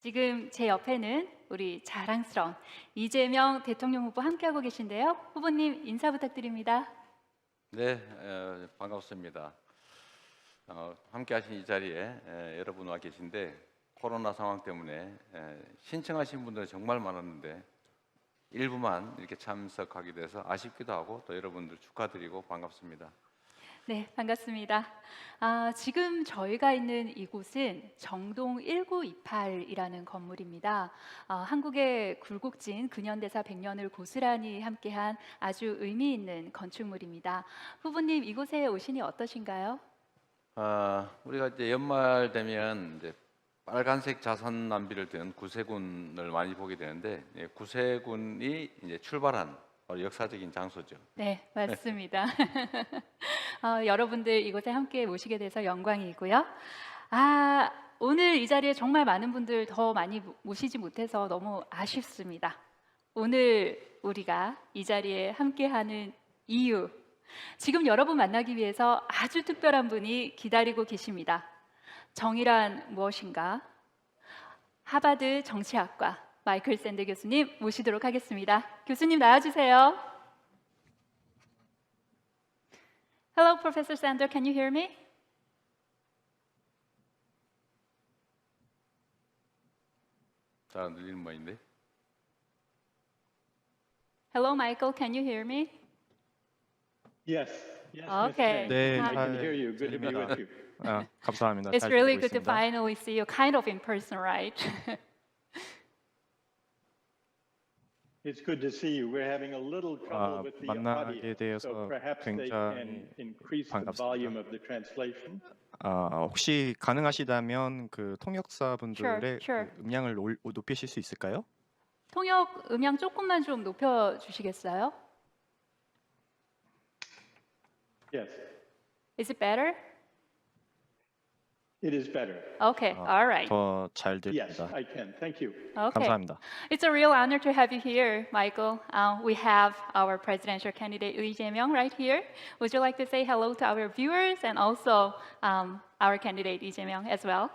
지금 제 옆에는 우리 자랑스러운 이재명 대통령 후보 함께하고 계신데요. 후보님 인사 부탁드립니다. 네, 반갑습니다. 함께하신 이 자리에 여러분 와 계신데 코로나 상황 때문에 신청하신 분들은 정말 많았는데 일부만 이렇게 참석하게 돼서 아쉽기도 하고 또 여러분들 축하드리고 반갑습니다. 네, 반갑습니다. 지금 저희가 있는 이곳은 정동 1928이라는 건물입니다. 한국의 굴곡진 근현대사 100년을 고스란히 함께한 아주 의미 있는 건축물입니다. 후보님 이곳에 오시니 어떠신가요? 우리가 이제 연말 되면 이제 빨간색 자선 남비를 든 구세군을 많이 보게 되는데 구세군이 이제 출발한 바로 역사적인 장소죠. 네, 맞습니다. 여러분들 이곳에 함께 모시게 돼서 영광이고요. 오늘 이 자리에 정말 많은 분들 더 많이 모시지 못해서 너무 아쉽습니다. 오늘 우리가 이 자리에 함께하는 이유, 지금 여러분 만나기 위해서 아주 특별한 분이 기다리고 계십니다. 정의란 무엇인가? 하버드 정치학과 마이클 샌드 교수님 모시도록 하겠습니다. 교수님 나와주세요. Hello, Professor Sander. Can you hear me? 잘 안 들리는 모양인데. Hello, Michael. Can you hear me? Yes. Yes, Okay. Ms. Chang. 네, I can 잘 hear you. Good to be 들립니다. with you. 감사합니다. It's 잘 really 들리고 good to 있습니다. finally see you kind of in person, right? It's good to see you. We're having a little trouble with the 만나게 audio, 되어서 so perhaps they can 굉장히 increase the 반갑습니다. volume of the translation. 혹시 가능하시다면 그 통역사분들의 Sure. 그 음량을 높이실 수 있을까요? 통역 음량 조금만 좀 높여 주시겠어요? Yes, Is it better? it is better. Okay. All right. 더 잘 Yes, 들립니다. I can. Thank you. Okay. 감사합니다. It's a real honor to have you here, Michael. We have our presidential candidate Lee Jae-myung right here. Would you like to say hello to our viewers and also our candidate Lee Jae-myung as well?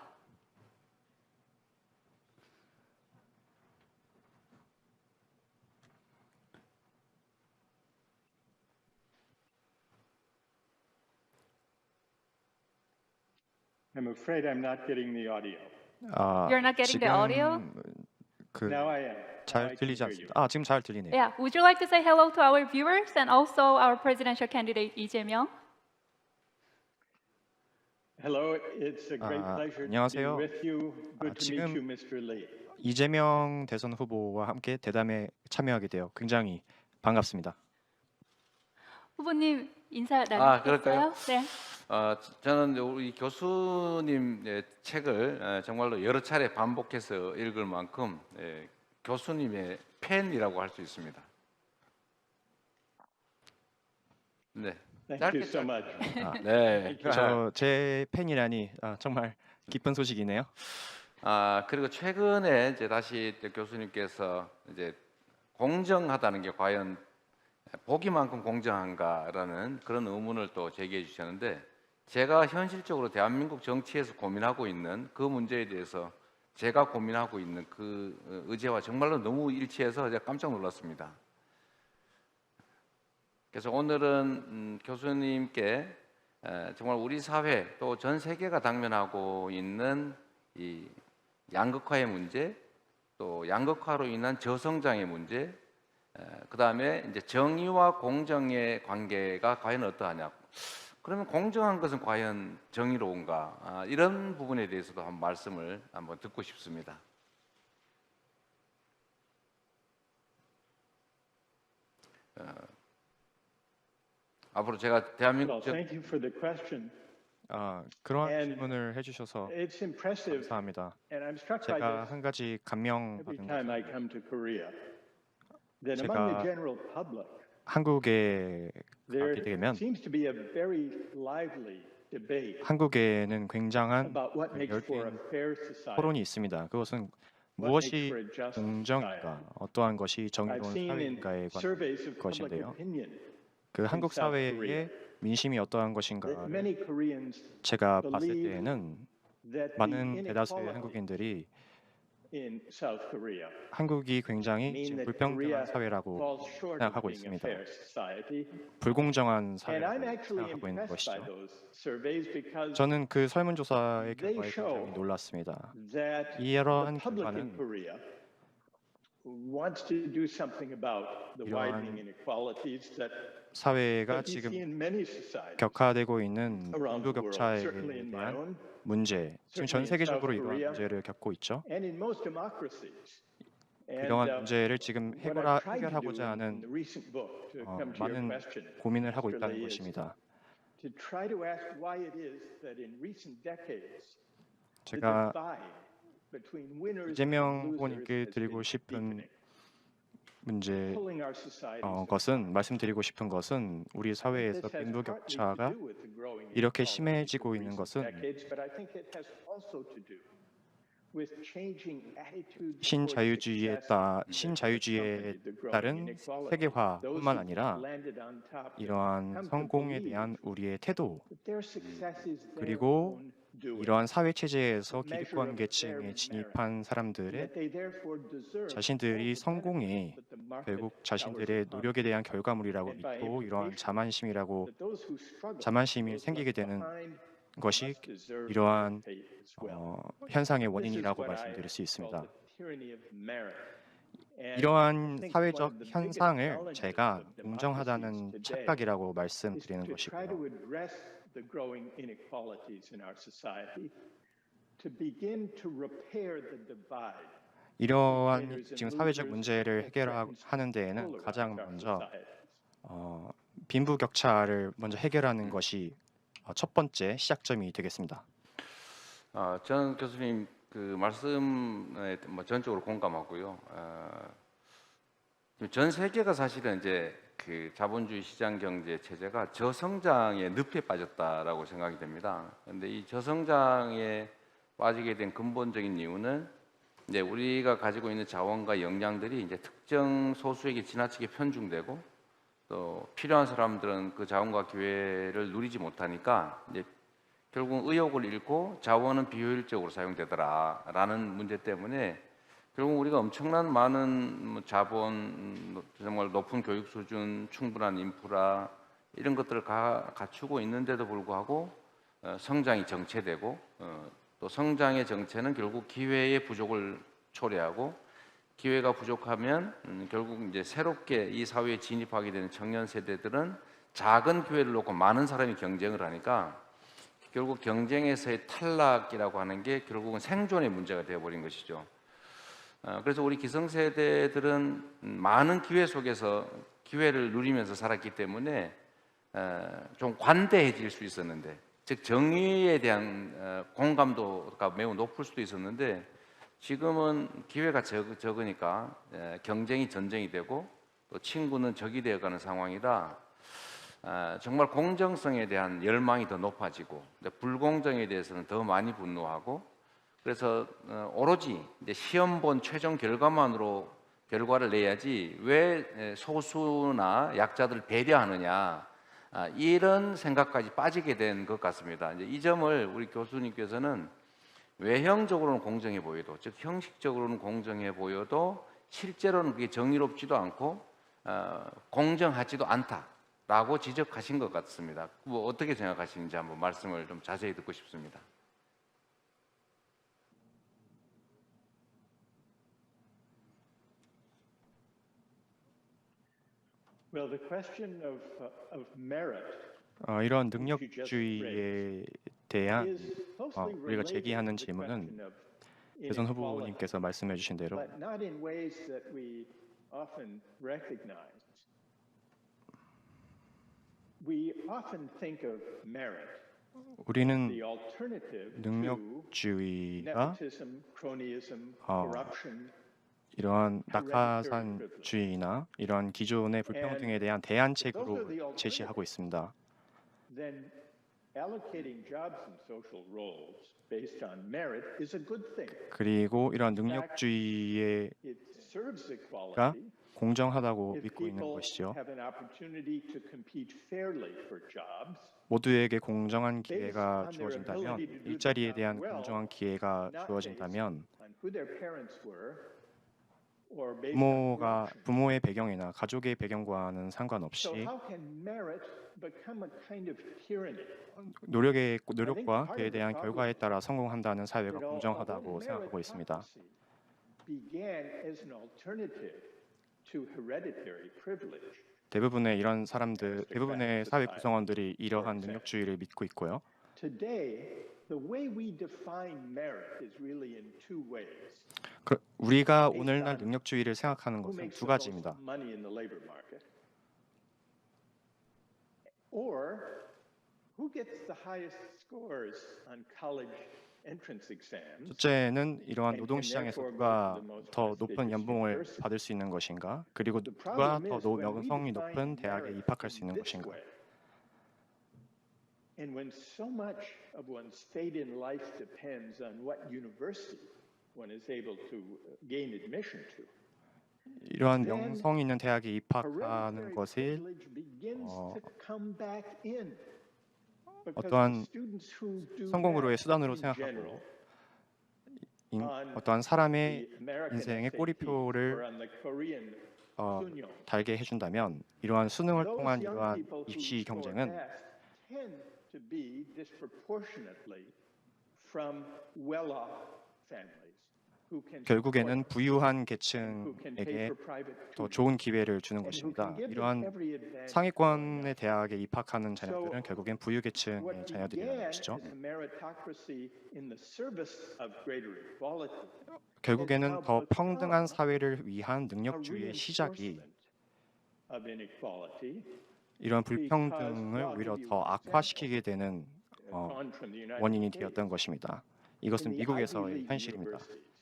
I'm afraid I'm not getting the audio. You're not getting the audio? 그 Now I am. Now I 잘 can 들리지 hear you. 않습니다. 지금 잘 들리네요. Yeah. Would you like to say hello to our viewers and also our presidential candidate Lee Jae-myung? Hello, it's a great pleasure to be 안녕하세요. with you. Good to meet 지금 you, Mr. Lee. 이재명 대선 후보와 함께 대담에 참여하게 되어 굉장히 반갑습니다. 후보님 인사 그럴까요? 나누시겠어요? 네. 저는 우리 교수님의 책을 정말로 여러 차례 반복해서 읽을 만큼 교수님의 팬이라고 할 수 있습니다. 네, Thank you so much. 네. 제 팬이라니 정말 기쁜 소식이네요. 그리고 최근에 이제 다시 교수님께서 이제 공정하다는 게 과연 보기만큼 공정한가라는 그런 의문을 또 제기해 주셨는데, 제가 현실적으로 대한민국 정치에서 고민하고 있는 그 문제에 대해서 제가 고민하고 있는 그 의제와 정말로 너무 일치해서 제가 깜짝 놀랐습니다. 그래서 오늘은 교수님께 정말 우리 사회 또 전 세계가 당면하고 있는 이 양극화의 문제, 또 양극화로 인한 저성장의 문제, 그 다음에 이제 정의와 공정의 관계가 과연 어떠하냐. 그러면 공정한 것은 과연 정의로운가? 이런 부분에 대해서도 한번 말씀을 한번 듣고 싶습니다. 앞으로 제가 대한민국 Well, thank you for the question. 그런 And 질문을 해주셔서 It's impressive, 감사합니다. and I'm struck by 제가 this 한 가지 every 감명받은 time I 것은 come to Korea. That among the 제가 general public, 한국에 there 가게 되면 seems to be a very lively debate 한국에는 굉장한 about what makes for a 열띤 fair society. 토론이 있습니다. 그것은 What makes 무엇이 for a just 공정인가, society. 어떠한 것이 I've 정의로운 seen in 사회인가에 관한 surveys of public 것인데요. opinion 그 한국 South 사회의 Korea. 민심이 어떠한 that 것인가를 many Koreans 제가 봤을 believe 때에는 that the 많은 대다수의 inequality 한국인들이 in South Korea, 한국이 굉장히 mean 지금 that 불평등한 Korea 사회라고 falls short of 생각하고 being a 있습니다. fair society. 불공정한 And I'm 사회라고 actually 생각하고 있는 impressed by 것이죠. those surveys because 저는 그 설문조사의 they 결과에 show 굉장히 놀랐습니다. that the 이러한 public in 결과는 Korea wants to do something about the widening inequalities that 사회가 we see 지금 in many societies 격화되고 있는 around the world, 빈부격차에 certainly in my 대한 own, 문제, 지금 전 certainly in 세계적으로 South 이러한 Korea, 문제를 겪고 있죠. and in most democracies. And 이러한 문제를 지금 what I've tried to do 해결하고자 in 하는 the recent book, to come to your 많은 question, 고민을 하고 Mr. 있다는 Lee, is 것입니다. to try to ask why it is that in recent decades the 제가 divide between winners and 이재명 losers 후보님께 has 드리고 been 싶은 deepening, 문제 pulling our societies 것은 말씀드리고 싶은 것은 우리 사회에서 This has partly to 빈부격차가 do with the growing 이렇게 inequalities 심해지고 of 있는 recent 것은 decades, but I think it has also to do with changing attitudes towards 신자유주의에 success that 신자유주의에 accompanied the growing 따른 inequality. 세계화뿐만 Those 아니라 who landed on top 이러한 come to 성공에 believe 대한 우리의 태도 that their success is their 그리고 own doing, 이러한 사회 체제에서 measure 기득권 of 계층에 their 진입한 사람들의 that they therefore deserve 자신들이 all the 성공이 benefits that the market 결국 showers 자신들의 upon 노력에 대한 결과물이라고 And by 믿고 이러한 implication, 자만심이라고 that those who struggle, 자만심이 those 생기게 left 되는 behind, 것이 must deserve 이러한 their fate as well. 현상의 This is 원인이라고 what I 말씀드릴 수 call 있습니다. the tyranny of merit. And I 이러한 think one 사회적 of the biggest 현상을 challenges 제가 of democracies 공정하다는 today 착각이라고 is 말씀드리는 to try to 것이고요. address the growing inequalities in our society, to begin to repair the divide. 이러한 지금 사회적 문제를 해결하는 데에는 가장 먼저 빈부격차를 먼저 해결하는 것이 첫 번째 시작점이 되겠습니다. 저는 교수님 그 말씀에 뭐 전적으로 공감하고요. 전 세계가 사실은 이제 그 자본주의 시장 경제 체제가 저성장의 늪에 빠졌다라고 생각이 됩니다. 그런데 이 저성장에 빠지게 된 근본적인 이유는 이제 우리가 가지고 있는 자원과 역량들이 이제 특정 소수에게 지나치게 편중되고 또 필요한 사람들은 그 자원과 기회를 누리지 못하니까 이제 결국 의욕을 잃고 자원은 비효율적으로 사용되더라라는 문제 때문에 결국 우리가 엄청난 많은 자본, 정말 높은 교육 수준, 충분한 인프라 이런 것들을 갖추고 있는데도 불구하고 성장이 정체되고 또 성장의 정체는 결국 기회의 부족을 초래하고 기회가 부족하면 결국 이제 새롭게 이 사회에 진입하게 되는 청년 세대들은 작은 기회를 놓고 많은 사람이 경쟁을 하니까 결국 경쟁에서의 탈락이라고 하는 게 결국은 생존의 문제가 되어버린 것이죠. 그래서 우리 기성세대들은 많은 기회 속에서 기회를 누리면서 살았기 때문에 좀 관대해질 수 있었는데, 즉 정의에 대한 공감도가 매우 높을 수도 있었는데 지금은 기회가 적으니까 경쟁이 전쟁이 되고 또 친구는 적이 되어가는 상황이라 정말 공정성에 대한 열망이 더 높아지고 불공정에 대해서는 더 많이 분노하고 그래서 오로지 이제 시험 본 최종 결과만으로 결과를 내야지 왜 소수나 약자들을 배려하느냐 이런 생각까지 빠지게 된 것 같습니다. 이제 이 점을 우리 교수님께서는 외형적으로는 공정해 보여도 즉 형식적으로는 공정해 보여도 실제로는 그게 정의롭지도 않고 공정하지도 않다라고 지적하신 것 같습니다. 뭐 어떻게 생각하시는지 한번 말씀을 좀 자세히 듣고 싶습니다. Well, the question of merit 이런 능력주의에 대한 is closely 우리가 related 제기하는 to the 질문은 question of 대선 inequality, 후보님께서 말씀해 주신 대로 but not in ways that we often recognize. We often think of merit, 우리는 the alternative to 능력주의가 nepotism, cronyism, 어, corruption, 이러한 낙하산주의나 이러한 기존의 불평등에 대한 대안책으로 제시하고 있습니다. then allocating jobs and social roles based on merit is a good thing. 그리고 이러한 능력주의에 It serves equality. 공정하다고 If 믿고 있는 people 것이죠. have an opportunity to compete fairly for jobs, 모두에게 공정한 based 기회가 on their 주어진다면, ability to do the 일자리에 job 대한 well, 공정한 기회가 not based 주어진다면 on who their parents were or based on promotion. 부모의 배경이나 가족의 배경과는 So 상관없이 how can merit become a kind of tyranny? 노력과 그에 대한 결과에 따라 성공한다는 사회가 That 공정하다고 although 생각하고 있습니다. meritocracy began as an alternative to hereditary privilege, 대부분의 사회 구성원들이 이러한 능력주의를 믿고 있고요. today the way we define merit is really in two ways. 우리가 오늘날 능력주의를 생각하는 Who 것은 makes 두 the most 가지입니다. money in the labor market, or who gets the highest scores on college entrance exams. 첫째는 이러한 노동시장에서 누가 더 높은 연봉을 받을 수 있는 것인가, 그리고 누가 더 명성이 높은 대학에 입학할 수 있는 것인가. And when so much of one's fate in life depends on what university one is able to gain admission to, 이러한 명성 있는 대학에 입학하는 hereditary 것이 privilege begins to come back in. Because 어떠한 the students who do 성공으로의 well 수단으로 in 생각하고 general 어떠한 사람의 the American 인생의 SAT 꼬리표를 or on the Korean Sunyong, 달게 해준다면, 이러한 수능을 those 통한 young 이러한 people who 입시 score 경쟁은 best tend to be disproportionately from well-off families who can 결국에는 support 부유한 and who can pay 계층에게 for private 더 tuition 좋은 기회를 주는 and who 것입니다. can give them 이러한 every advantage 상위권의 대학에 입학하는 So, 자녀들은 결국엔 부유 계층의 What 자녀들이라는 began 것이죠. as a meritocracy in the service of greater equality 결국에는 더 평등한 사회를 위한 능력주의의 시작이 of inequality, 이러한 불평등을 오히려 더 악화시키게 되는 gone from the United 원인이 States. 되었던 것입니다. In 이것은 the 미국에서의 Ivy League 현실입니다. universities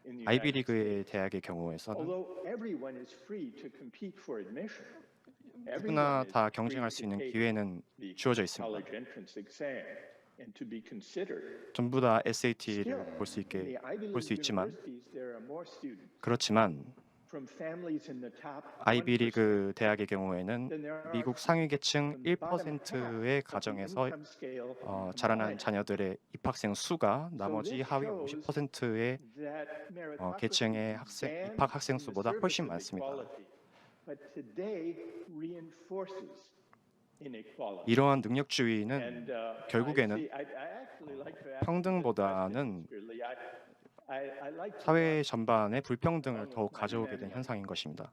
in the United 아이비리그의 States, 대학의 경우에서는 although everyone is free to compete for admission, 누구나 everyone is 다 free 경쟁할 to 수 있는 take 기회는 the 주어져 있습니다. college entrance exam and to be considered. 전부 다 SAT를 Still, 볼 수 in the Ivy 볼 수 League 있지만, universities, there are more students 그렇지만 from families in the top 1% 아이비리그 대학의 경우에는 than there are 미국 상위 계층 from the bottom 1%의 half of the 가정에서 income scale 자라난 combined. 자녀들의 입학생 수가 나머지 this 하위 shows 50%의 That meritocracy 계층의 began 입학 학생 in the 수보다 service 훨씬 of 많습니다. equality, but today reinforces inequality. 이러한 능력주의는 And, 결국에는 I actually like to ask 평등보다는 Mr. Lee. I like to 사회 전반의 불평등을 더욱 가져오게 된 현상인 것입니다.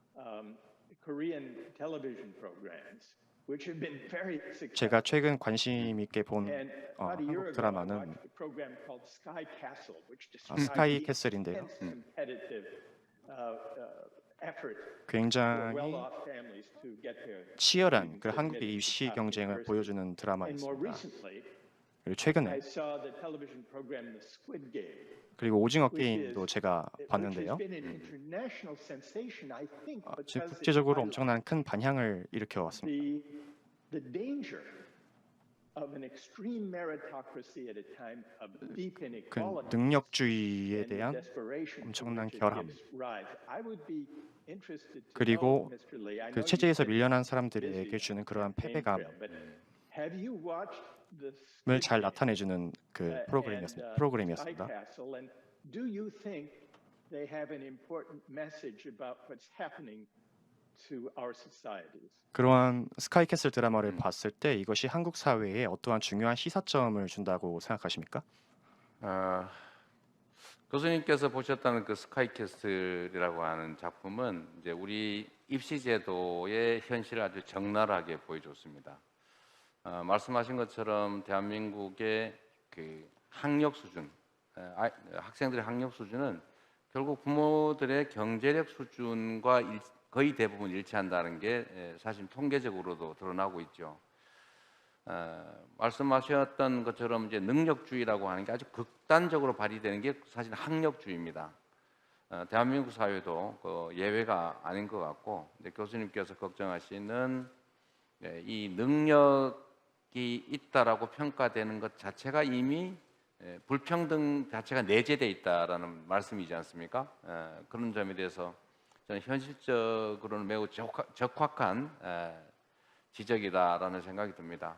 Korean television programs, which have been very successful. 제가 최근 관심 있게 본 And about a year 한국 ago, I 드라마는 watched a program called Sky Castle, which describes 스카이 the 캐슬인데요. intense competitive effort for 굉장히 well-off families to get their 치열한 그 students 한국의 admitted to 입시 top 경쟁을 universities. 보여주는 And more 드라마였습니다. recently, 그리고 최근에 I saw the television program The Squid Game, 그리고 오징어 which 게임도 제가 which 봤는데요. has been an international sensation, I think, 지금 because it 국제적으로 highlights 엄청난 큰 반향을 일으켜 왔습니다. the danger of an extreme meritocracy at a time of deep 그 inequality 능력주의에 and the 대한 desperation to 엄청난 which it 결함. gives rise. I would be interested to 그리고 know, Mr. Lee, I 그 know you've 체제에서 been 밀려난 busy 사람들에게 on 주는 the 그러한 campaign 패배감을 trail, but have you watched the 잘 Squid Game, 나타내주는 그 and, 프로그램이었습니다. Sky Castle, and do you think they have an important message about what's happening to our societies? 그러한 스카이캐슬 드라마를 봤을 때 이것이 한국 사회에 어떠한 중요한 시사점을 준다고 생각하십니까? 교수님께서 보셨다는 그 스카이캐슬이라고 하는 작품은 이제 우리 입시제도의 현실을 아주 적나라하게 보여줬습니다. 말씀하신 것처럼 대한민국의 그 학력 수준, 학생들의 학력 수준은 결국 부모들의 경제력 수준과 거의 대부분 일치한다는 게 사실 통계적으로도 드러나고 있죠. 말씀하셨던 것처럼 이제 능력주의라고 하는 게 아주 극단적으로 발휘되는 게 사실 학력주의입니다. 대한민국 사회도 그 예외가 아닌 것 같고, 이제 교수님께서 걱정하시는 이 능력이 있다라고 평가되는 것 자체가 이미 불평등 자체가 내재되어 있다라는 말씀이지 않습니까? 그런 점에 대해서 저는 현실적으로는 매우 적확한 지적이다라는 생각이 듭니다.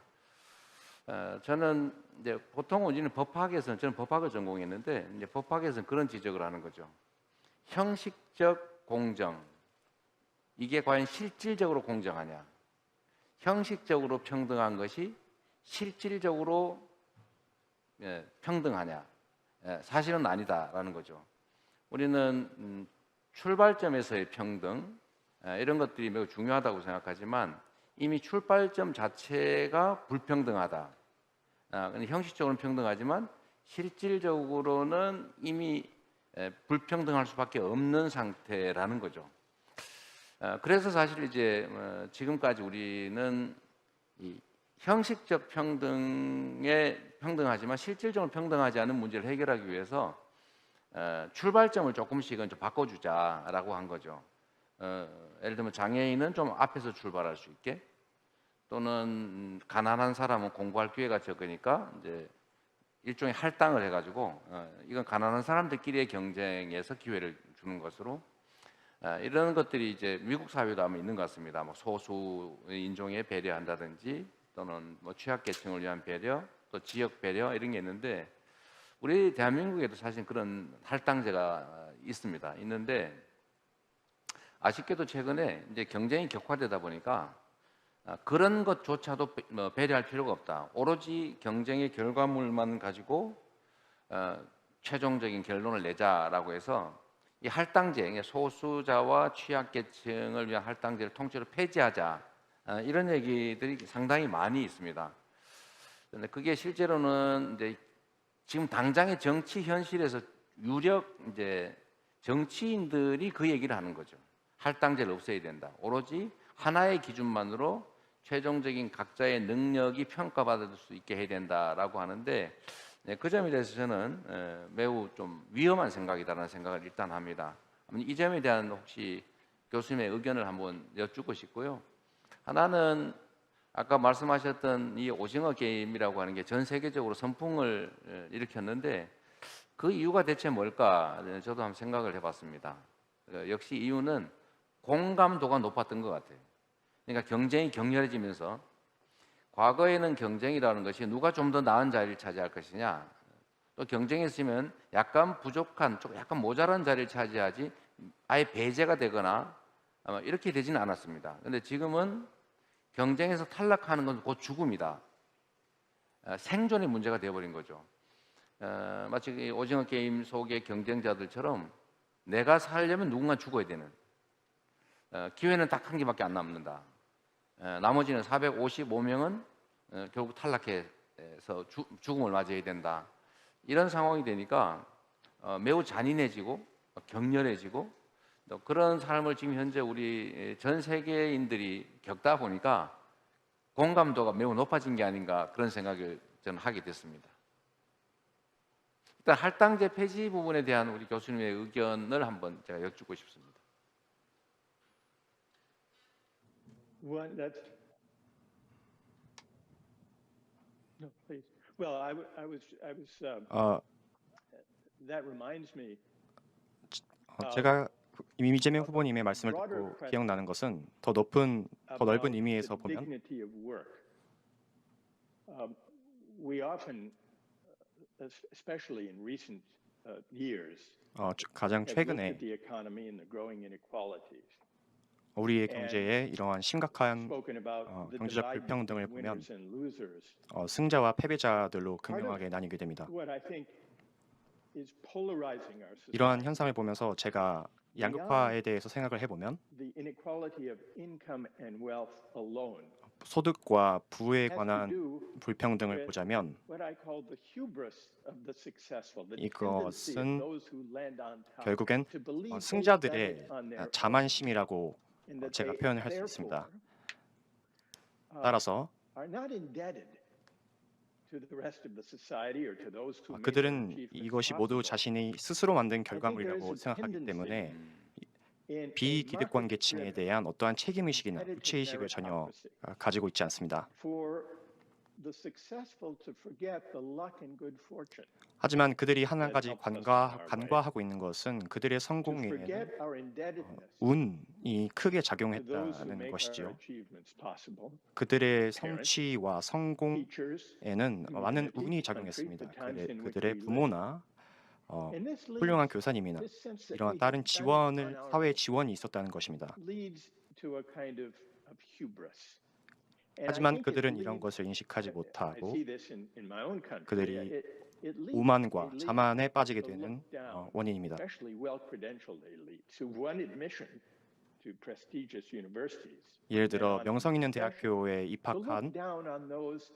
저는 이제 보통 우리는 법학에서는 저는 법학을 전공했는데 이제 법학에서는 그런 지적을 하는 거죠. 형식적 공정 이게 과연 실질적으로 공정하냐? 형식적으로 평등한 것이 실질적으로 평등하냐? 사실은 아니다라는 거죠. 우리는 출발점에서의 평등 이런 것들이 매우 중요하다고 생각하지만 이미 출발점 자체가 불평등하다. 형식적으로는 평등하지만 실질적으로는 이미 불평등할 수밖에 없는 상태라는 거죠. 그래서 사실 이제 지금까지 우리는 이 형식적 평등에 평등하지만 실질적으로 평등하지 않은 문제를 해결하기 위해서 출발점을 조금씩은 좀 바꿔주자라고 한 거죠. 예를 들면 장애인은 좀 앞에서 출발할 수 있게, 또는 가난한 사람은 공부할 기회가 적으니까 이제 일종의 할당을 해가지고 이건 가난한 사람들끼리의 경쟁에서 기회를 주는 것으로 이런 것들이 이제 미국 사회도 아마 있는 것 같습니다. 뭐 소수 인종에 배려한다든지 또는 뭐 취약계층을 위한 배려, 또 지역 배려 이런 게 있는데 우리 대한민국에도 사실 그런 할당제가 있습니다. 있는데 아쉽게도 최근에 이제 경쟁이 격화되다 보니까 그런 것조차도 배려할 필요가 없다. 오로지 경쟁의 결과물만 가지고 최종적인 결론을 내자라고 해서 이 할당제, 소수자와 취약계층을 위한 할당제를 통째로 폐지하자 이런 얘기들이 상당히 많이 있습니다. 근데 그게 실제로는 이제 지금 당장의 정치 현실에서 유력 이제 정치인들이 그 얘기를 하는 거죠. 할당제를 없애야 된다. 오로지 하나의 기준만으로 최종적인 각자의 능력이 평가받을 수 있게 해야 된다라고 하는데 그 점에 대해서 저는 매우 좀 위험한 생각이다라는 생각을 일단 합니다. 이 점에 대한 혹시 교수님의 의견을 한번 여쭙고 싶고요. 하나는 아까 말씀하셨던 이 오징어 게임이라고 하는 게 전 세계적으로 선풍을 일으켰는데 그 이유가 대체 뭘까? 저도 한번 생각을 해봤습니다. 역시 이유는 공감도가 높았던 것 같아요. 그러니까 경쟁이 격렬해지면서 과거에는 경쟁이라는 것이 누가 좀 더 나은 자리를 차지할 것이냐, 또 경쟁했으면 약간 부족한, 좀 약간 모자란 자리를 차지하지 아예 배제가 되거나 아마 이렇게 되지는 않았습니다. 그런데 지금은 경쟁에서 탈락하는 건 곧 죽음이다. 생존의 문제가 되어버린 거죠. 마치 오징어 게임 속의 경쟁자들처럼 내가 살려면 누군가 죽어야 되는, 기회는 딱 한 개밖에 안 남는다. 나머지는 455명은 결국 탈락해서 죽음을 맞이해야 된다. 이런 상황이 되니까 매우 잔인해지고 격렬해지고 또 그런 삶을 지금 현재 우리 전 세계인들이 겪다 보니까 공감도가 매우 높아진 게 아닌가 그런 생각을 저는 하게 됐습니다. 일단 할당제 폐지 부분에 대한 우리 교수님의 의견을 한번 제가 여쭙고 싶습니다. One, that's no, please. Well, that reminds me. 제가 이재명 후보님의 말씀을 듣고 기억나는 것은 더 넓은 의미에서 보면 We often, especially in recent years, 가장 have looked 최근에 at the economy and the growing inequalities. 우리의 경제에 이러한 심각한 Spoken about the 경제적 divide 불평등을 between 보면 winners and losers. 승자와 패배자들로 극명하게 나뉘게 됩니다. What I think is polarizing our society. 이러한 현상을 보면서 제가 양극화에 대해서 생각을 해보면 The inequality of income and wealth alone 소득과 부에 has to 관한 do 불평등을 with 보자면 what I call the hubris of the successful, the 이것은 tendency of those who land on top 결국엔 to believe they've done 승자들의 it on their own, 자만심이라고 and that 제가 they 표현을 할 수 therefore 있습니다. 따라서 are not indebted to the rest of the society or to those who make their 그들은 achievements 이것이 모두 possible. 자신이 스스로 만든 결과물이라고 생각하기 때문에 In a 비기득권 계층에 market-driven 대한 어떠한 책임의식이나 competitive 주체의식을 전혀 meritocracy 가지고 있지 않습니다. for the successful to forget the luck and good fortune, 하지만 그들이 한 가지 간과하고 있는 것은 그들의 to 성공에는 forget our indebtedness 운이 크게 to those who 작용했다는 make our 것이지요. achievements possible. 그들의 성취와 성공에는 Teachers, 많은 community, 운이 country, 작용했습니다. the times in which 그들의 we live. 부모나 And this 훌륭한 leads, 교사님이나 this sense that 이러한 we 다른 have done it on 지원을 our 사회 own 지원이 있었다는 것입니다. leads to a kind of hubris. And I 하지만 think it 그들은 이런 leads, 것을 인식하지 I 못하고 see this in my own country. 그들이 It leads 오만과 elites 자만에 빠지게 to 되는 look down, 원인입니다. especially well-credentialed elites who won admission to prestigious universities. 예를 and 들어 on 명성 있는 profession, 대학교에 to look 입학한 down on those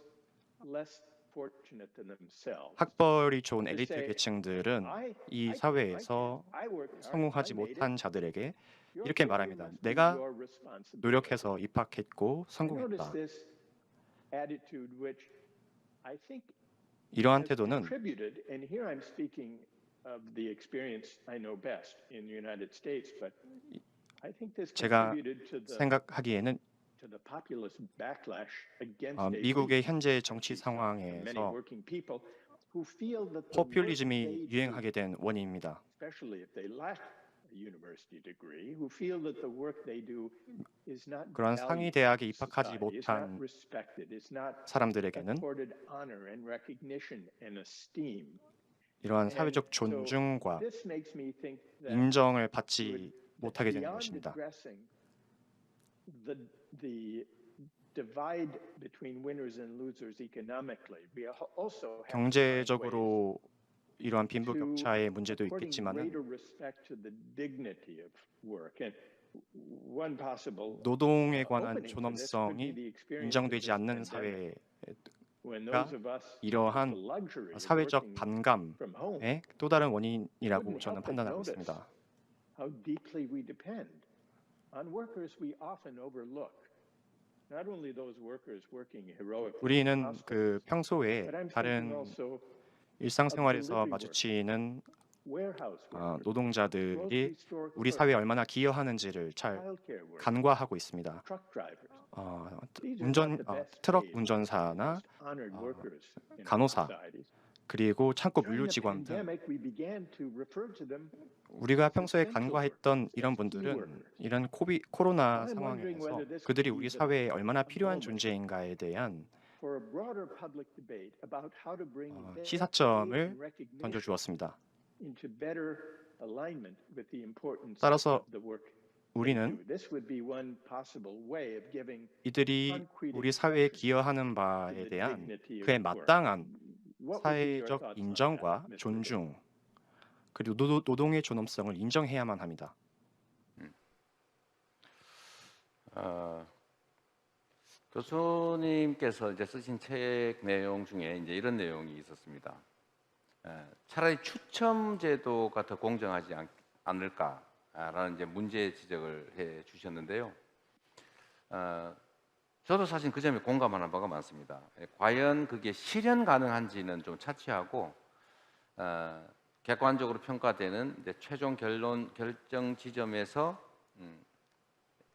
less fortunate than themselves. 학벌이 좋은 To 엘리트 say, 계층들은 이 I 사회에서 worked hard, I 성공하지 made it. 못한 자들에게 Your 이렇게 failure 말합니다. must be 내가 your responsibility. 노력해서 입학했고 I notice 성공했다. this attitude which I think 이러한 has 태도는 contributed, and here I'm speaking of the experience I know best in the United States, but I think this 제가 contributed 생각하기에는 to the populist backlash against 미국의 elites, 현재 정치 especially from many 상황에서 working people who feel that the work 포퓰리즘이 they do, 유행하게 된 원인입니다. especially if they lack a university degree, who feel that the work they do is not 그러한 상위 valued 대학에 in 입학하지 society, is not 못한 respected, is not 사람들에게는 accorded honor and recognition and esteem. 이러한 And 사회적 so 존중과 this makes me think that 인정을 that 받지 못하게 되는 beyond 것입니다. addressing the divide between winners and losers economically, we also have to find ways 경제적으로 이러한 to 빈부격차의 문제도 according 있겠지만은 greater respect to the dignity of work. And one possible 노동에 관한 opening for this could be 존엄성이 the experience of 인정되지 this 않는 pandemic, 사회가 when those of us with 이러한 the luxury of 사회적 working 반감의 from home 또 다른 원인이라고 couldn't 저는 help but 판단하고 notice 있습니다. how deeply we depend on workers we often overlook. Not only those workers working heroically in 우리는 hospitals, 평소에 but I'm thinking 다른 also 일상생활에서 delivery 마주치는 warehouse workers, 노동자들이 grocery store 우리 clerks, 사회에 얼마나 기여하는지를 잘 childcare workers, 간과하고 있습니다. truck drivers. These are not the best 트럭 paid, 운전사나 most honored workers in our 간호사, societies. 그리고 창고 During 물류 the 직원 등 pandemic, we began to refer to them 우리가 as 평소에 essential 간과했던 workers, 이런 as key 분들은 workers. 이런 코로나 I'm wondering 상황에서 whether this 그들이 could 우리 be 사회에 얼마나 a 필요한 moment 존재인가에 대한 for a broader public debate about how to bring their pay 시사점을 and recognition 던져주었습니다. into better alignment with the importance 따라서 of the work they 우리는 do. This would be one possible way of giving 이들이 concrete 우리 사회에 expression 기여하는 to 바에 the 대한 dignity of 그에 work. 마땅한 What would be your 사회적 thoughts on 인정과 that, Mr. 존중 그리고 노동의 존엄성을 인정해야만 합니다. 교수님께서 이제 쓰신 책 내용 중에 이제 이런 내용이 있었습니다. 차라리 추첨 제도가 더 공정하지 않을까라는 이제 문제 지적을 해 주셨는데요. 저도 사실 그 점에 공감하는 바가 많습니다. 과연 그게 실현 가능한지는 좀 차치하고 객관적으로 평가되는 이제 최종 결정 지점에서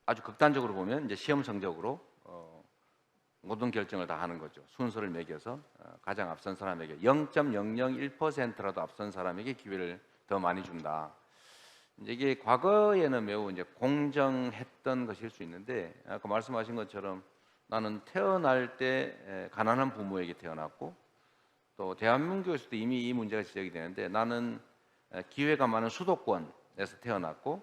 아주 극단적으로 보면 이제 시험 성적으로 모든 결정을 다 하는 거죠. 순서를 매겨서 가장 앞선 사람에게 0.001%라도 앞선 사람에게 기회를 더 많이 준다. 이제 이게 과거에는 매우 이제 공정했던 것일 수 있는데 아까 말씀하신 것처럼 나는 태어날 때 가난한 부모에게 태어났고 또 대한민국에서도 이미 이 문제가 지적이 되는데 나는 기회가 많은 수도권에서 태어났고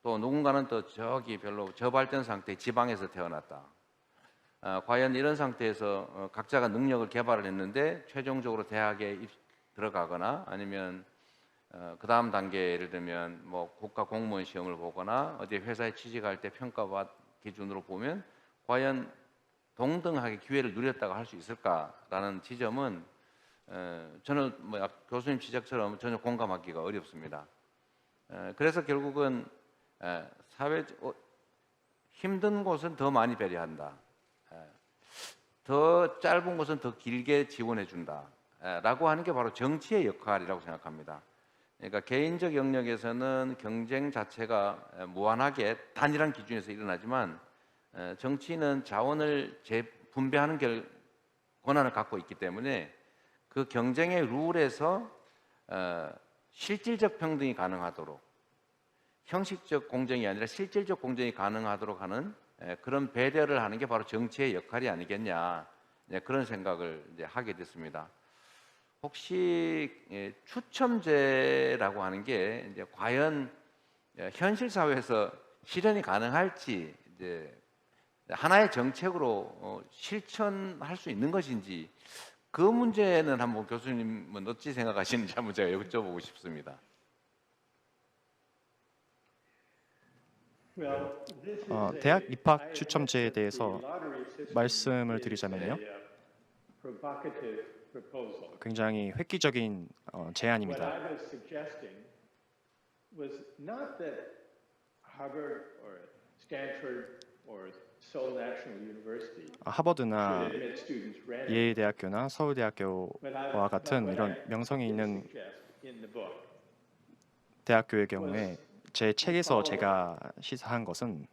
또 누군가는 또 저기 별로 저발전 상태의 지방에서 태어났다. 과연 이런 상태에서 각자가 능력을 개발을 했는데 최종적으로 대학에 들어가거나 아니면 그 다음 단계 예를 들면 뭐 국가 공무원 시험을 보거나 어디 회사에 취직할 때 평가받 기준으로 보면 과연 동등하게 기회를 누렸다고 할 수 있을까라는 지점은 저는 뭐 교수님 지적처럼 전혀 공감하기가 어렵습니다. 그래서 결국은 사회 힘든 곳은 더 많이 배려한다. 더 짧은 곳은 더 길게 지원해 준다. 라고 하는 게 바로 정치의 역할이라고 생각합니다. 그러니까 개인적 영역에서는 경쟁 자체가 무한하게 단일한 기준에서 일어나지만 정치는 자원을 재분배하는 권한을 갖고 있기 때문에 그 경쟁의 룰에서 실질적 평등이 가능하도록 형식적 공정이 아니라 실질적 공정이 가능하도록 하는 그런 배려를 하는 게 바로 정치의 역할이 아니겠냐 그런 생각을 이제 하게 됐습니다. 혹시 추첨제라고 하는 게 이제 과연 현실 사회에서 실현이 가능할지 이제 하나의 정책으로 실천할 수 있는 것인지 그 문제는 한번 교수님은 어찌 생각하시는지 한번 제가 여쭤보고 싶습니다. 대학 입학 추첨제에 대해서 말씀을 드리자면요. 굉장히 획기적인 제안입니다. 하버드나 예일대학교나 서울대학교와 같은 이런 명성이 있는 대학교의 경우에 제 책에서 제가 시사한 것은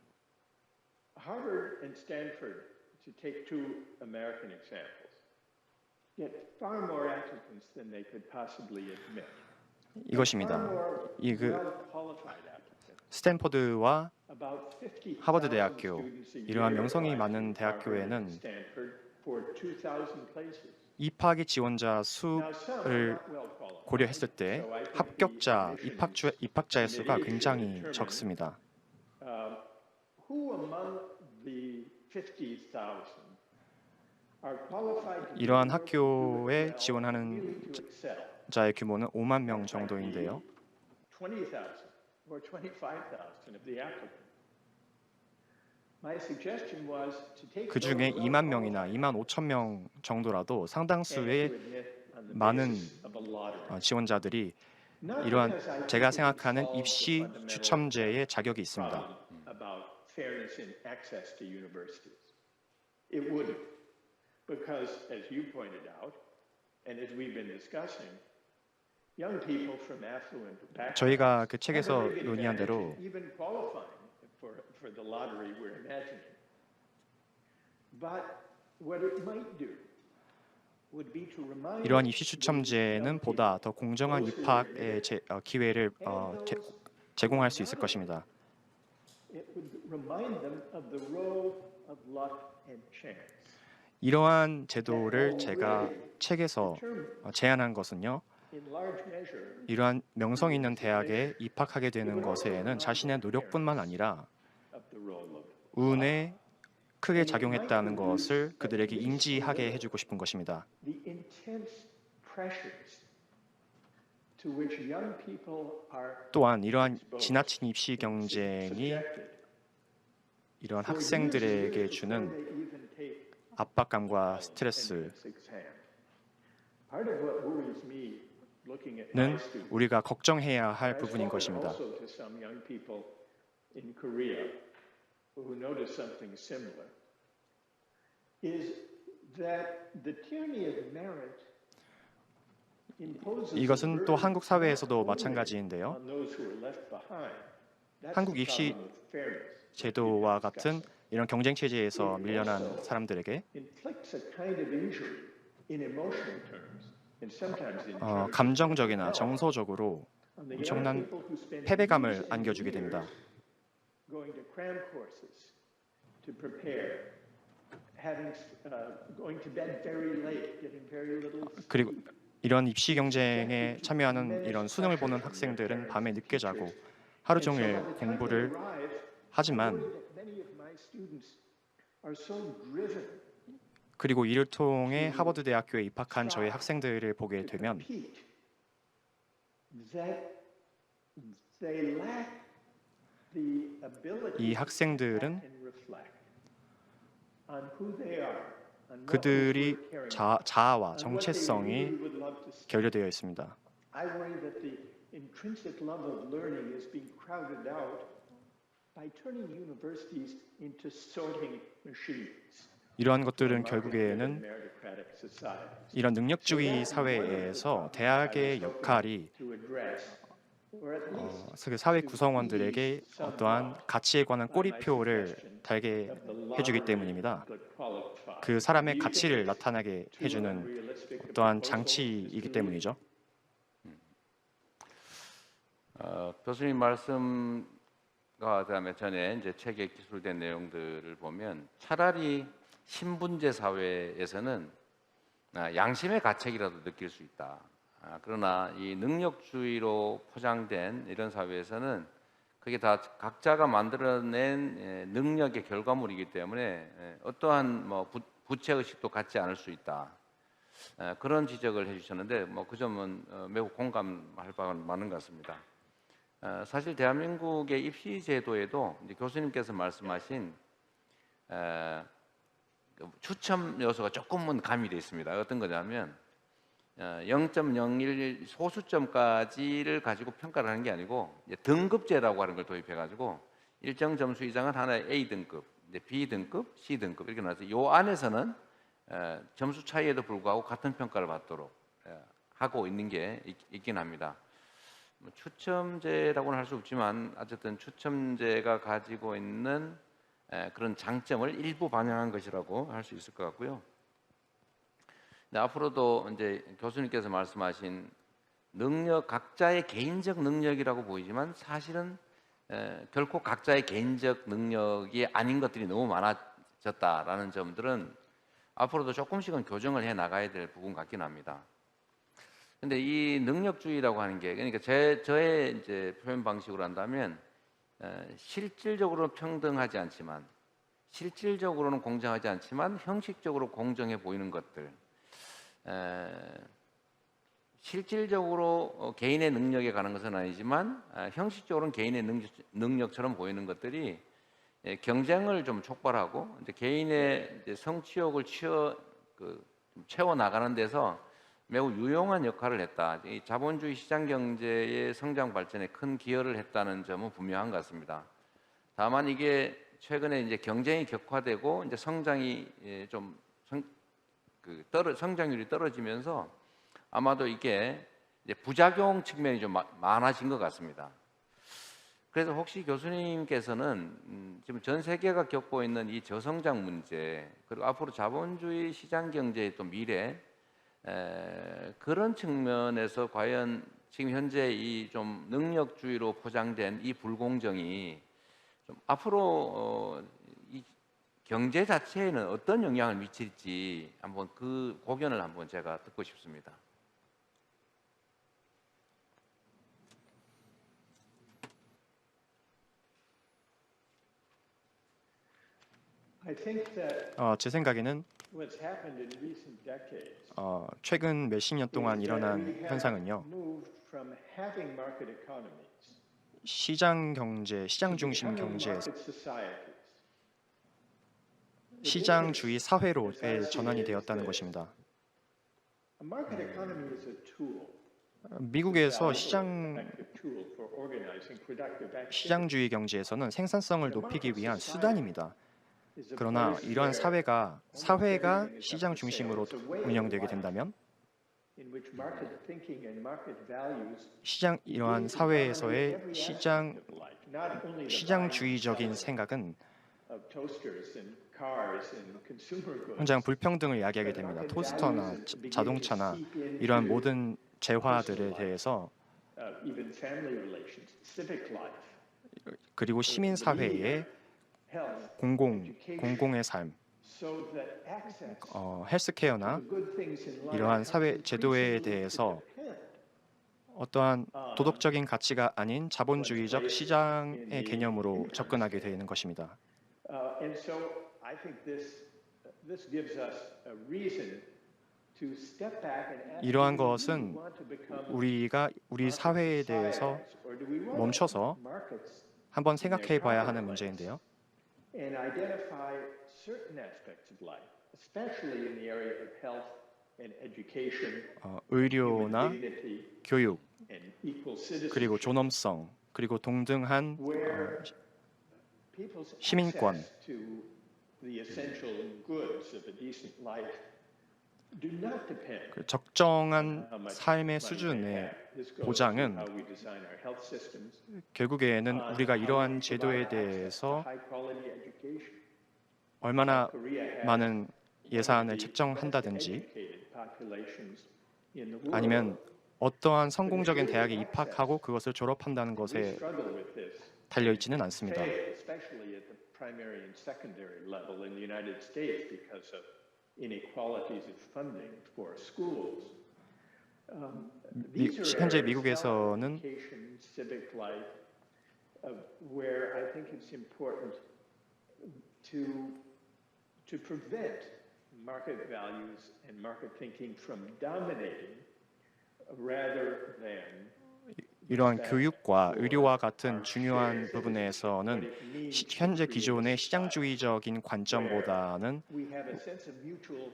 Harvard and Stanford, to take two American examples, get far more applicants than they could possibly admit. 이것입니다. 이 Well-qualified applicants. 스탠퍼드와 About 50,000 하버드 대학교, students a year 이러한 명성이 apply 많은 to Harvard and 대학교에는 Stanford for 2,000 places. 입학의 지원자 Now, some are 수를 not well-qualified. 고려했을 때 So I think 합격자, the admissions 입학자의 수가 committee 굉장히 should determine, 적습니다. Who among the 50,000 are qualified to 이러한 work 학교에 well, 지원하는 really to excel? 자의 규모는 5만 명 정도인데요. 20,000 or 25,000 of the applicants. My suggestion was to take 그 중에 those 2만 명이나 well-qualified 2만 5천 명 정도라도 and 상당수의 to admit on the 많은 basis of a lottery. 지원자들이 Not 이러한 because I think 제가 it would 생각하는 solve the 입시 fundamental 추첨제의 자격이 있습니다. problem about fairness in access to universities. It wouldn't, because as you pointed out, and as we've been discussing, young people from affluent backgrounds 저희가 그 책에서 have a big 논의한 advantage 대로 in even qualifying for the lottery we're imagining. But what it might do would be to remind 이러한 입시 these 추첨제는 young 보다 people 더 공정한 those who 입학의 are 기회를 제공할 수 있을 것입니다. it would remind them of the role of luck and chance. 이러한 제도를 제가 책에서 제안한 것은요. In large measure, 이러한 명성 있는 대학에 입학하게 되는 것에는 자신의 노력뿐만 아니라 of the role of 운에 크게 작용했다는 것을 그들에게 인지하게 해주고 싶은 것입니다. the intense pressures to which young people are 또한 이러한 지나친 입시 경쟁이 subjected 이러한 for years 학생들에게 before 주는 they even take 압박감과 스트레스는 entrance exam. Part of what worries me looking at my students, 우리가 걱정해야 할 I've 부분인 spoken 것입니다. also to some young people in Korea who noticed something similar, is that the tyranny of merit imposes 이것은 a 또 burden 한국 사회에서도 not only 마찬가지인데요. on those who are left behind. That's 한국 the 입시 problem with fairness that we've 제도와 been 같은 discussing. 이런 경쟁 체제에서 밀려난 사람들에게 Inflicts a kind of injury in emotional terms and sometimes in terms of 감정적이나 health 정서적으로 on the young 엄청난 people who spend 패배감을 years and 안겨주게 됩니다. years going to cram courses to prepare, going to bed very late, getting very little 그리고 sleep. 이런 입시 경쟁에 참여하는 이런 수능을 보는 학생들은 밤에 늦게 자고 하루 And so 종일 by the time they 공부를 arrive, 하지만 I worry that many of my students are so driven 그리고 이를 통해 하버드 대학교에 입학한 저희 학생들을 보게 to 되면 compete that they lack the ability 이 학생들은 and reflect on who they are, on what 그들이 they're caring about, 자아와 on what they 정체성이 really would love to see. 결여되어 있습니다. I worry that the intrinsic love of learning is being crowded out by turning universities into sorting machines. 이러한 것들은 for 결국에는 meritocratic societies. 이런 능력주의 사회에서 대학의 역할이 To address 그 사회 구성원들에게 어떠한 가치에 관한 꼬리표를 달게 해주기 때문입니다. 그 사람의 가치를 나타나게 해주는 어떠한 장치이기 때문이죠. 교수님 말씀과 그다음에 전에 이제 책에 기술된 내용들을 보면 차라리 신분제 사회에서는 양심의 가책이라도 느낄 수 있다. 그러나 이 능력주의로 포장된 이런 사회에서는 그게 다 각자가 만들어낸 능력의 결과물이기 때문에 어떠한 뭐 부채 의식도 갖지 않을 수 있다. 그런 지적을 해주셨는데 뭐 그 점은 매우 공감할 바가 많은 것 같습니다. 사실 대한민국의 입시 제도에도 이제 교수님께서 말씀하신 추첨 요소가 조금은 가미되어 있습니다. 어떤 거냐면 0.01 소수점까지를 가지고 평가를 하는 게 아니고 이제 등급제라고 하는 걸 도입해가지고 일정 점수 이상은 하나의 A 등급, B 등급, C 등급 이렇게 나와서 이 안에서는 점수 차이에도 불구하고 같은 평가를 받도록 하고 있는 게 있긴 합니다. 추첨제라고는 할 수 없지만 어쨌든 추첨제가 가지고 있는 그런 장점을 일부 반영한 것이라고 할 수 있을 것 같고요. 앞으로도 이제 교수님께서 말씀하신 능력, 각자의 개인적 능력이라고 보이지만 사실은 결코 각자의 개인적 능력이 아닌 것들이 너무 많아졌다라는 점들은 앞으로도 조금씩은 교정을 해 나가야 될 부분 같긴 합니다. 근데 이 능력주의라고 하는 게 그러니까 저의 이제 표현 방식으로 한다면 실질적으로는 평등하지 않지만 실질적으로는 공정하지 않지만 형식적으로 공정해 보이는 것들 실질적으로 개인의 능력에 가는 것은 아니지만 형식적으로는 개인의 능력처럼 보이는 것들이 경쟁을 좀 촉발하고 이제 개인의 이제 성취욕을 채워 나가는 데서 매우 유용한 역할을 했다. 이 자본주의 시장 경제의 성장 발전에 큰 기여를 했다는 점은 분명한 것 같습니다. 다만 이게 최근에 이제 경쟁이 격화되고 이제 성장이 좀 성장률이 떨어지면서 아마도 이게 이제 부작용 측면이 좀 많아진 것 같습니다. 그래서 혹시 교수님께서는 지금 전 세계가 겪고 있는 이 저성장 문제 그리고 앞으로 자본주의 시장 경제의 또 미래 그런 측면에서 과연 지금 현재 이 좀 능력주의로 포장된 이 불공정이 좀 앞으로 이 경제 자체에는 어떤 영향을 미칠지 한번 그 고견을 한번 제가 듣고 싶습니다. I think that 제 생각에는 what's happened in recent decades 최근 몇십 년 동안 is that 일어난 we have 현상은요. moved from having market economies 시장 경제, 시장 to 중심 becoming 경제에서 market societies. The 시장주의 difference, 사회로의 as I see 전환이 it, is 되었다는 this. 것입니다. A market economy is a tool. 미국에서 It's a valuable, effective tool for organizing productive activity. 시장주의 경제에서는 생산성을 높이기 위한 수단입니다. Is a 그러나 place 이러한 where 사회가 everything is 시장 up for 중심으로 sale. It's a way of 운영되게 life 된다면 in which market thinking and market values 이러한 begin to 사회에서의 dominate every aspect of life, not only the buying and 시장주의적인 selling 생각은 of toasters and cars and consumer goods. 굉장히 불평등을 야기하게 됩니다. 토스터나 자동차나 이러한 모든 재화들에 대해서 Even family relations, civic life, 그리고 시민 사회의 health, 공공의 삶, so that access 헬스케어나 to good things in life 이러한 comes 사회 제도에 increasingly to 대해서 depend 어떠한 도덕적인 가치가 아닌 자본주의적 시장의 개념으로 접근하게 되는 것입니다. And so I think this gives us a reason to step back and ask, 이러한 do we 것은 really want to become 우리가 우리 market 사회에 대해서 societies, or do we want 멈춰서 markets 한번 in their 생각해 봐야 proper 하는 place 문제인데요. and identify certain aspects of life, especially in the area of health and education, human 의료나 dignity, 교육, and equal citizenship, 그리고 존엄성, 그리고 동등한 where people's 시민권, access to the essential goods of a decent life do not depend 그 적정한 on how much 삶의 money they 수준의 have. This goes 보장은 to how we design our health systems, 결국에는 on 우리가 how 이러한 we 제도에 provide access to 대해서 high quality education. 얼마나 Korea has 많은 예산을 one of the 책정한다든지 best educated populations in the world. 아니면 어떠한 성공적인 대학에 입학하고 그것을 졸업한다는 We 것에 struggle with this 달려 있지는 않습니다. today, especially at the primary and secondary level in the United States because of inequalities of funding for schools. These are 현재 areas, 미국에서는 self-education, civic life, where I think it's important to prevent market values and market thinking from dominating rather than 이러한 교육과 의료와 같은 중요한 부분에서는 현재 기존의 시장주의적인 관점보다는 we have a sense of mutual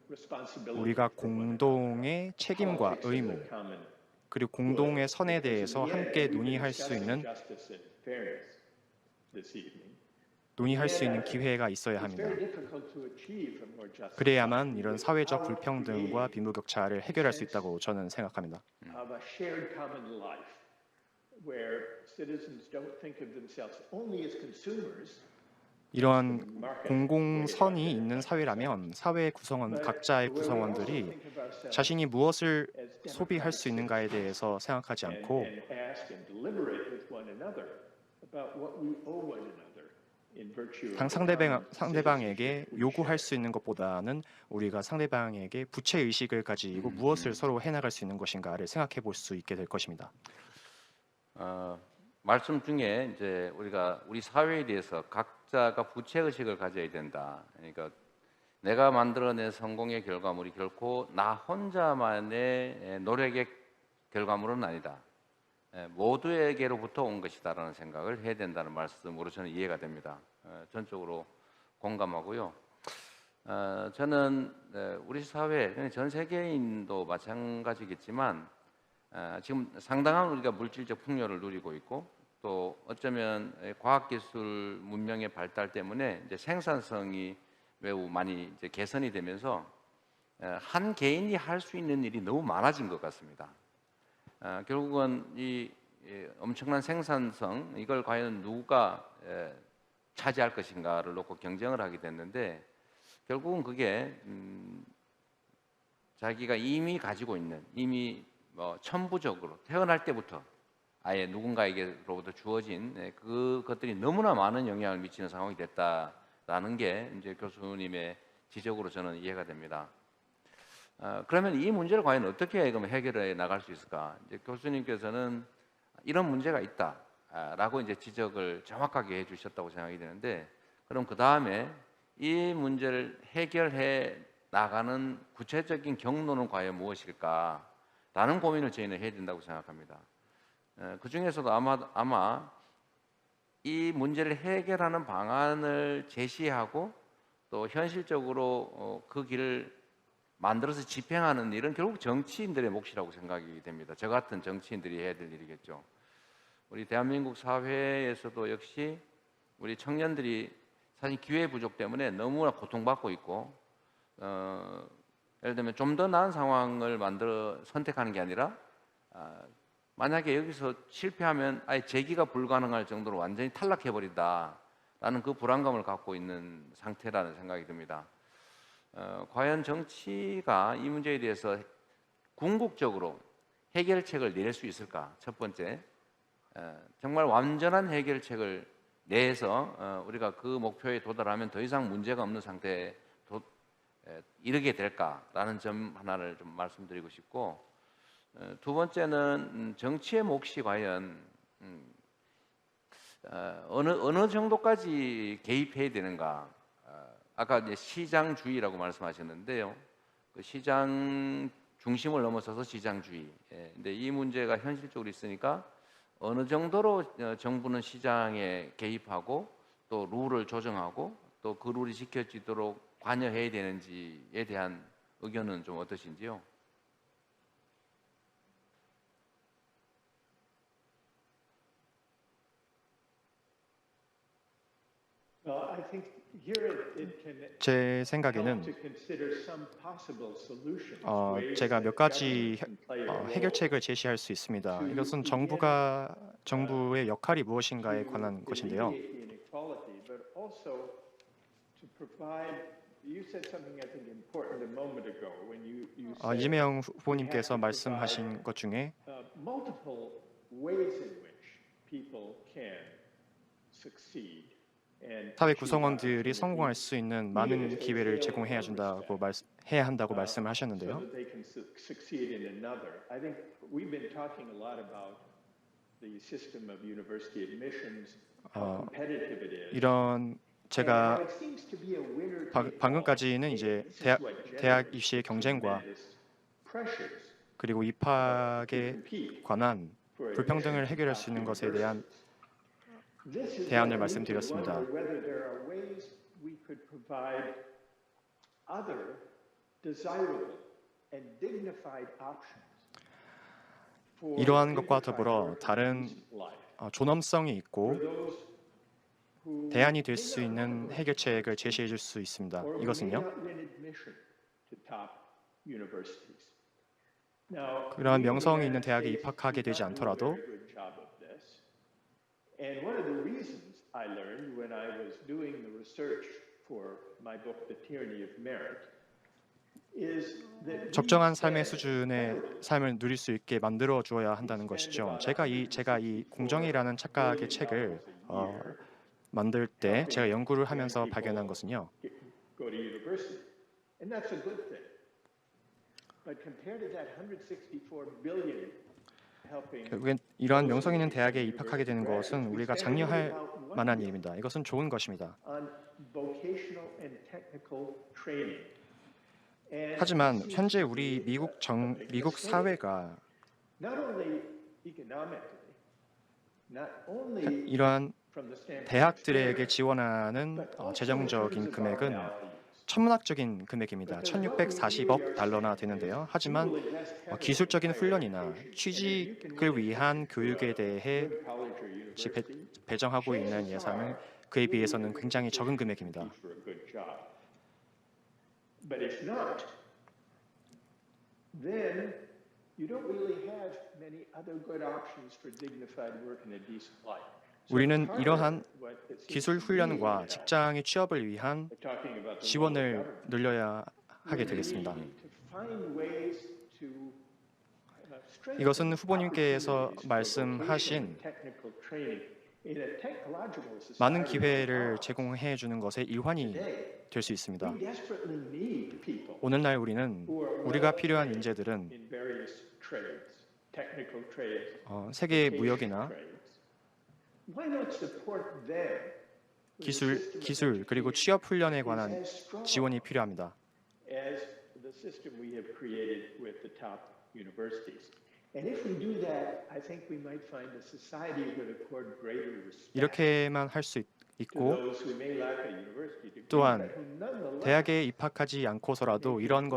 responsibility 우리가 for one another. 공동의 책임과 Politics is a 의무 common 그리고 공동의 선에 because 대해서 in the end, 함께 we've been 논의할 수 discussing 있는 justice and fairness this evening. 논의할 수 있는 기회가 있어야 It's 합니다. very difficult to achieve a more just 그래야만 society 이런 사회적 without 불평등과 creating 빈부격차를 해결할 수 있다고 저는 생각합니다. of a shared common life where citizens don't think of themselves only as consumers, 이러한 공공선이 있는 사회라면 사회 구성원 각자의 but where we also 구성원들이 think of ourselves 자신이 무엇을 as 소비할 democratic 수 있는가에 대해서 생각하지 and, 않고 and ask and deliberate with one another about what we owe one another in virtue of the common 상대방에게 citizenship we 요구할 share. 수 있는 것보다는 우리가 상대방에게 부채 의식을 가지고 무엇을 서로 해나갈 수 있는 것인가를 생각해 볼 수 있게 될 것입니다. 말씀 중에 이제 우리가 우리 사회에 대해서 각자가 부채 의식을 가져야 된다. 그러니까 내가 만들어낸 성공의 결과물이 결코 나 혼자만의 노력의 결과물은 아니다. 모두에게로부터 온 것이다라는 생각을 해야 된다는 말씀으로 저는 이해가 됩니다. 전적으로 공감하고요. 저는 우리 사회, 전 세계인도 마찬가지겠지만 지금 상당한 우리가 물질적 풍요를 누리고 있고 또 어쩌면 과학기술 문명의 발달 때문에 이제 생산성이 매우 많이 이제 개선이 되면서 한 개인이 할 수 있는 일이 너무 많아진 것 같습니다. 결국은 이 엄청난 생산성 이걸 과연 누가 차지할 것인가를 놓고 경쟁을 하게 됐는데 결국은 그게 자기가 이미 가지고 있는 이미 천부적으로 태어날 때부터 아예 누군가에게로부터 주어진 그것들이 너무나 많은 영향을 미치는 상황이 됐다라는 게 이제 교수님의 지적으로 저는 이해가 됩니다. 그러면 이 문제를 과연 어떻게 그럼 해결해 나갈 수 있을까? 이제 교수님께서는 이런 문제가 있다라고 이제 지적을 정확하게 해주셨다고 생각이 되는데, 그럼 그 다음에 이 문제를 해결해 나가는 구체적인 경로는 과연 무엇일까라는 고민을 저희는 해야 된다고 생각합니다. 그 중에서도 아마 이 문제를 해결하는 방안을 제시하고 또 현실적으로 그 길을 만들어서 집행하는 일은 결국 정치인들의 몫이라고 생각이 됩니다. 저 같은 정치인들이 해야 될 일이겠죠. 우리 대한민국 사회에서도 역시 우리 청년들이 사실 기회 부족 때문에 너무나 고통받고 있고 예를 들면 좀 더 나은 상황을 선택하는 게 아니라 만약에 여기서 실패하면 아예 재기가 불가능할 정도로 완전히 탈락해버린다라는 그 불안감을 갖고 있는 상태라는 생각이 듭니다. 과연 정치가 이 문제에 대해서 궁극적으로 해결책을 낼 수 있을까? 첫 번째, 정말 완전한 해결책을 내서 우리가 그 목표에 도달하면 더 이상 문제가 없는 상태에 이르게 될까라는 점 하나를 좀 말씀드리고 싶고, 두 번째는 정치의 몫이 과연 어느 정도까지 개입해야 되는가? 아까 이제 시장주의라고 말씀하셨는데요. 그 시장 중심을 넘어서서 시장주의. 근데 이 문제가 현실적으로 있으니까 어느 정도로 정부는 시장에 개입하고 또 룰을 조정하고 또 그 룰이 지켜지도록 관여해야 되는지에 대한 의견은 좀 어떠신지요? I think here it can 제 help 생각에는 to consider some possible solutions. 제가 몇 가지 해결책을 제시할 수 있습니다. 이것은 정부의 역할이 무엇인가에 관한 것인데요. inequality, but also to provide. You said something I think important a moment ago when you said 이재명 후보님께서 말씀하신 것 중에 multiple ways in which people can succeed and 사회 achieve 구성원들이 opportunities. 성공할 수 있는 많은 기회를 제공해야 해야 한다고 말씀을 하셨는데요. So that they can succeed in another. I think we've been talking a lot about the system of university admissions, how competitive it is. 이런 제가 And it seems to be a winner take all. 방금까지는 이제 This is 대학 what generates 대학 입시의 경쟁과 tremendous pressures 그리고 to 입학에 compete 관한 for 불평등을 admission to 해결할 top 수 있는 것에 대한 universities. This is 대안을 what we 말씀드렸습니다. wonder whether there are ways we could provide other desirable and dignified options for 이러한 것과 dignified 더불어 work and 다른 decent life 존엄성이 for 있고 those who 대안이 될 may 수 not 있는 want to 해결책을 제시해 줄 수 있습니다. or who may 이것은요. not win admission to top universities. Now, 그러한 we in the 명성이 있는 United 대학에 States 입학하게 do 되지 not do a 않더라도 very good job of this. And one of the reasons I learned when I was doing the research for my book, The Tyranny of Merit, is that we 적정한 삶의 spend 수준의 federally 삶을 누릴 수 있게 만들어 주어야 한다는 것이죠. 제가 이 공정이라는 착각의 책을 만들 때 제가 연구를 하면서 발견한 것은요. go to university. And that's a good thing. But compared to that 164 billion helping 결국엔 이러한 명성 있는 대학에 입학하게 되는 것은 우리가 장려할 만한 일입니다. 이것은 좋은 것입니다. on vocational and technical training. And 하지만 it seems 현재 to 우리 be a big 미국 mistake. 사회가 Not only economically, not only 이러한 from the standpoint of 대학들에게 fairness, 지원하는 but also in 재정적인 terms of our 금액은 values. 천문학적인 금액입니다. 1,640억 달러나 되는데요. 하지만 기술적인 훈련이나 취직을 위한 교육에 대해 배정하고 있는 예산은 그에 비해서는 굉장히 적은 금액입니다. But if not, then you don't really have many other good options for dignified work and a decent life. 우리는 이러한 기술 훈련과 직장의 취업을 위한 지원을 늘려야 하게 되겠습니다. 이것은 후보님께서 말씀하신 많은 기회를 제공해 주는 것에 일환이 될 수 있습니다. 오늘날 우리가 필요한 인재들은 세계 무역이나 기술 그리고 취업 훈련에 관한 지원이 필요합니다. as the system we have created with the top universities. And if we do that, I think we might find a society would accord greater respect 이렇게만 할 수 to 있고 those who may lack a university degree, 또한 but who nonetheless 대학에 입학하지 않고서라도 이러한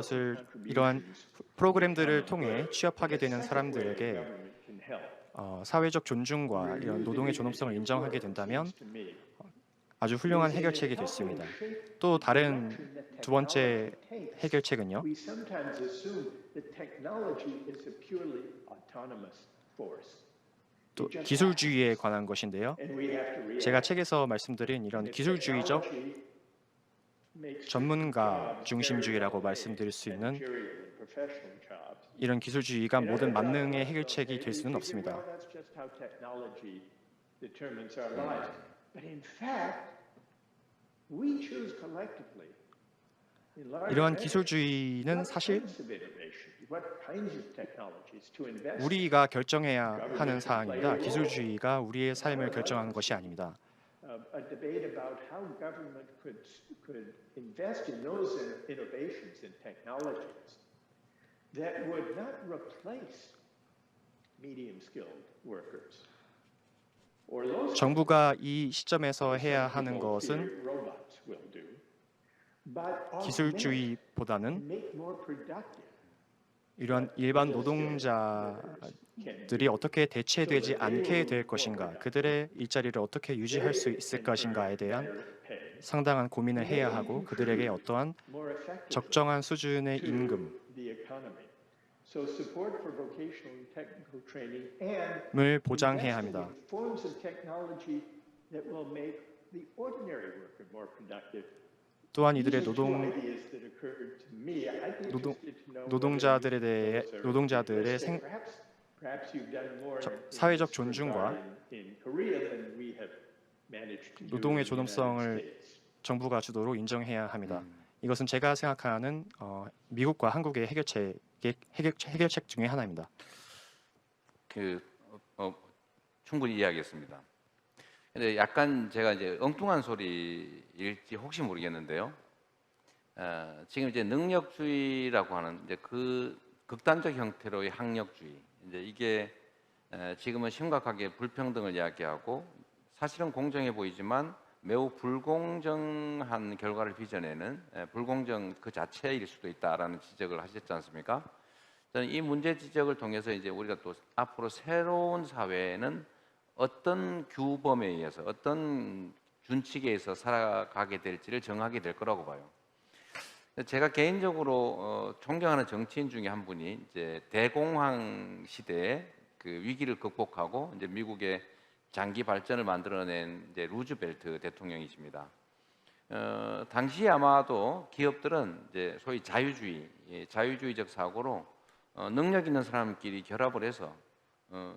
프로그램들을 통해 취업하게 되는 사람들에게 government can help. 사회적 존중과 이런 노동의 존엄성을 인정하게 된다면 아주 훌륭한 해결책이 됐습니다. 또 다른 두 번째 해결책은요. We sometimes assume that technology is a purely autonomous force. 또 기술주의에 관한 것인데요. And we have to realize 제가 책에서 말씀드린 이런 that 기술주의적 technology makes 전문가 jobs 중심주의라고 very 말씀드릴 수 있는 managerial and professional jobs. 이런 기술주의가 모든 만능의 해결책이 될 수는 없습니다. Well, that's just how technology determines our lives. But in fact, we choose collectively. in large 이러한 measure, 기술주의는 what 사실 kinds of innovation, what kinds of technologies to invest in. 우리가 결정해야 하는 사항입니다. 기술주의가 우리의 삶을 결정하는 것이 아닙니다. A debate about how government could invest in those innovations and technologies that would not replace medium-skilled workers. Or those 정부가 이 시점에서 해야 하는 people 것은 fear robots will do, but 기술주의보다는 make more productive. 이러한 일반 노동자들이 어떻게 대체되지 않게 될 것인가, 그들의 일자리를 어떻게 유지할 수 있을 것인가에 대한 Better pay. 상당한 고민을 해야 하고 그들에게 어떠한 more effectively 적정한 수준의 to 임금을 the economy. So support for vocational and technical training and 보장해야 investing 합니다. in forms of technology that will make the ordinary worker more productive. 또한 These 이들의 are two ideas that occurred to me. I'd be interested to know 노동자들에 whether 대해 those are 노동자들의 realistic. Perhaps you've done more in 사회적 this 존중과 regard in Korea than we have managed to do 노동의 in the United 존엄성을 States. 정부가 주도록 인정해야 합니다. 이것은 제가 생각하는 미국과 한국의 해결책 중에 하나입니다. 충분히 이해하겠습니다. 근데 약간 제가 이제 엉뚱한 소리일지 혹시 모르겠는데요. 지금 이제 능력주의라고 하는 이제 그 극단적 형태로의 학력주의, 이제 이게 지금은 심각하게 불평등을 이야기하고 사실은 공정해 보이지만 매우 불공정한 결과를 빚어내는 불공정 그 자체일 수도 있다라는 지적을 하셨지 않습니까? 저는 이 문제 지적을 통해서 이제 우리가 또 앞으로 새로운 사회는 어떤 규범에 의해서 어떤 준칙에 의해서 살아가게 될지를 정하게 될 거라고 봐요. 제가 개인적으로 존경하는 정치인 중에 한 분이 이제 대공황 시대에 그 위기를 극복하고 이제 미국의 장기 발전을 만들어낸 이제 루즈벨트 대통령이십니다. 당시 아마도 기업들은 이제 소위 자유주의적 사고로 능력 있는 사람끼리 결합을 해서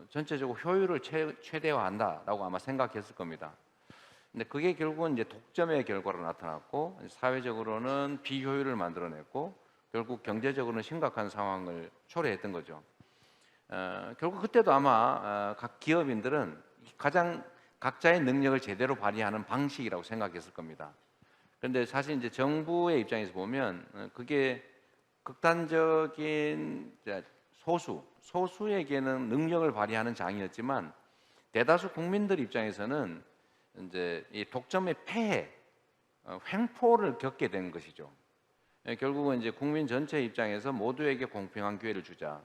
전체적으로 효율을 최대화한다라고 아마 생각했을 겁니다. 근데 그게 결국은 이제 독점의 결과로 나타났고 사회적으로는 비효율을 만들어냈고 결국 경제적으로는 심각한 상황을 초래했던 거죠. 결국 그때도 아마 각 기업인들은 가장 각자의 능력을 제대로 발휘하는 방식이라고 생각했을 겁니다. 그런데 사실 이제 정부의 입장에서 보면 그게 극단적인 소수에게는 능력을 발휘하는 장이었지만 대다수 국민들 입장에서는 이제 이 독점의 폐해, 횡포를 겪게 된 것이죠. 결국은 이제 국민 전체 입장에서 모두에게 공평한 기회를 주자.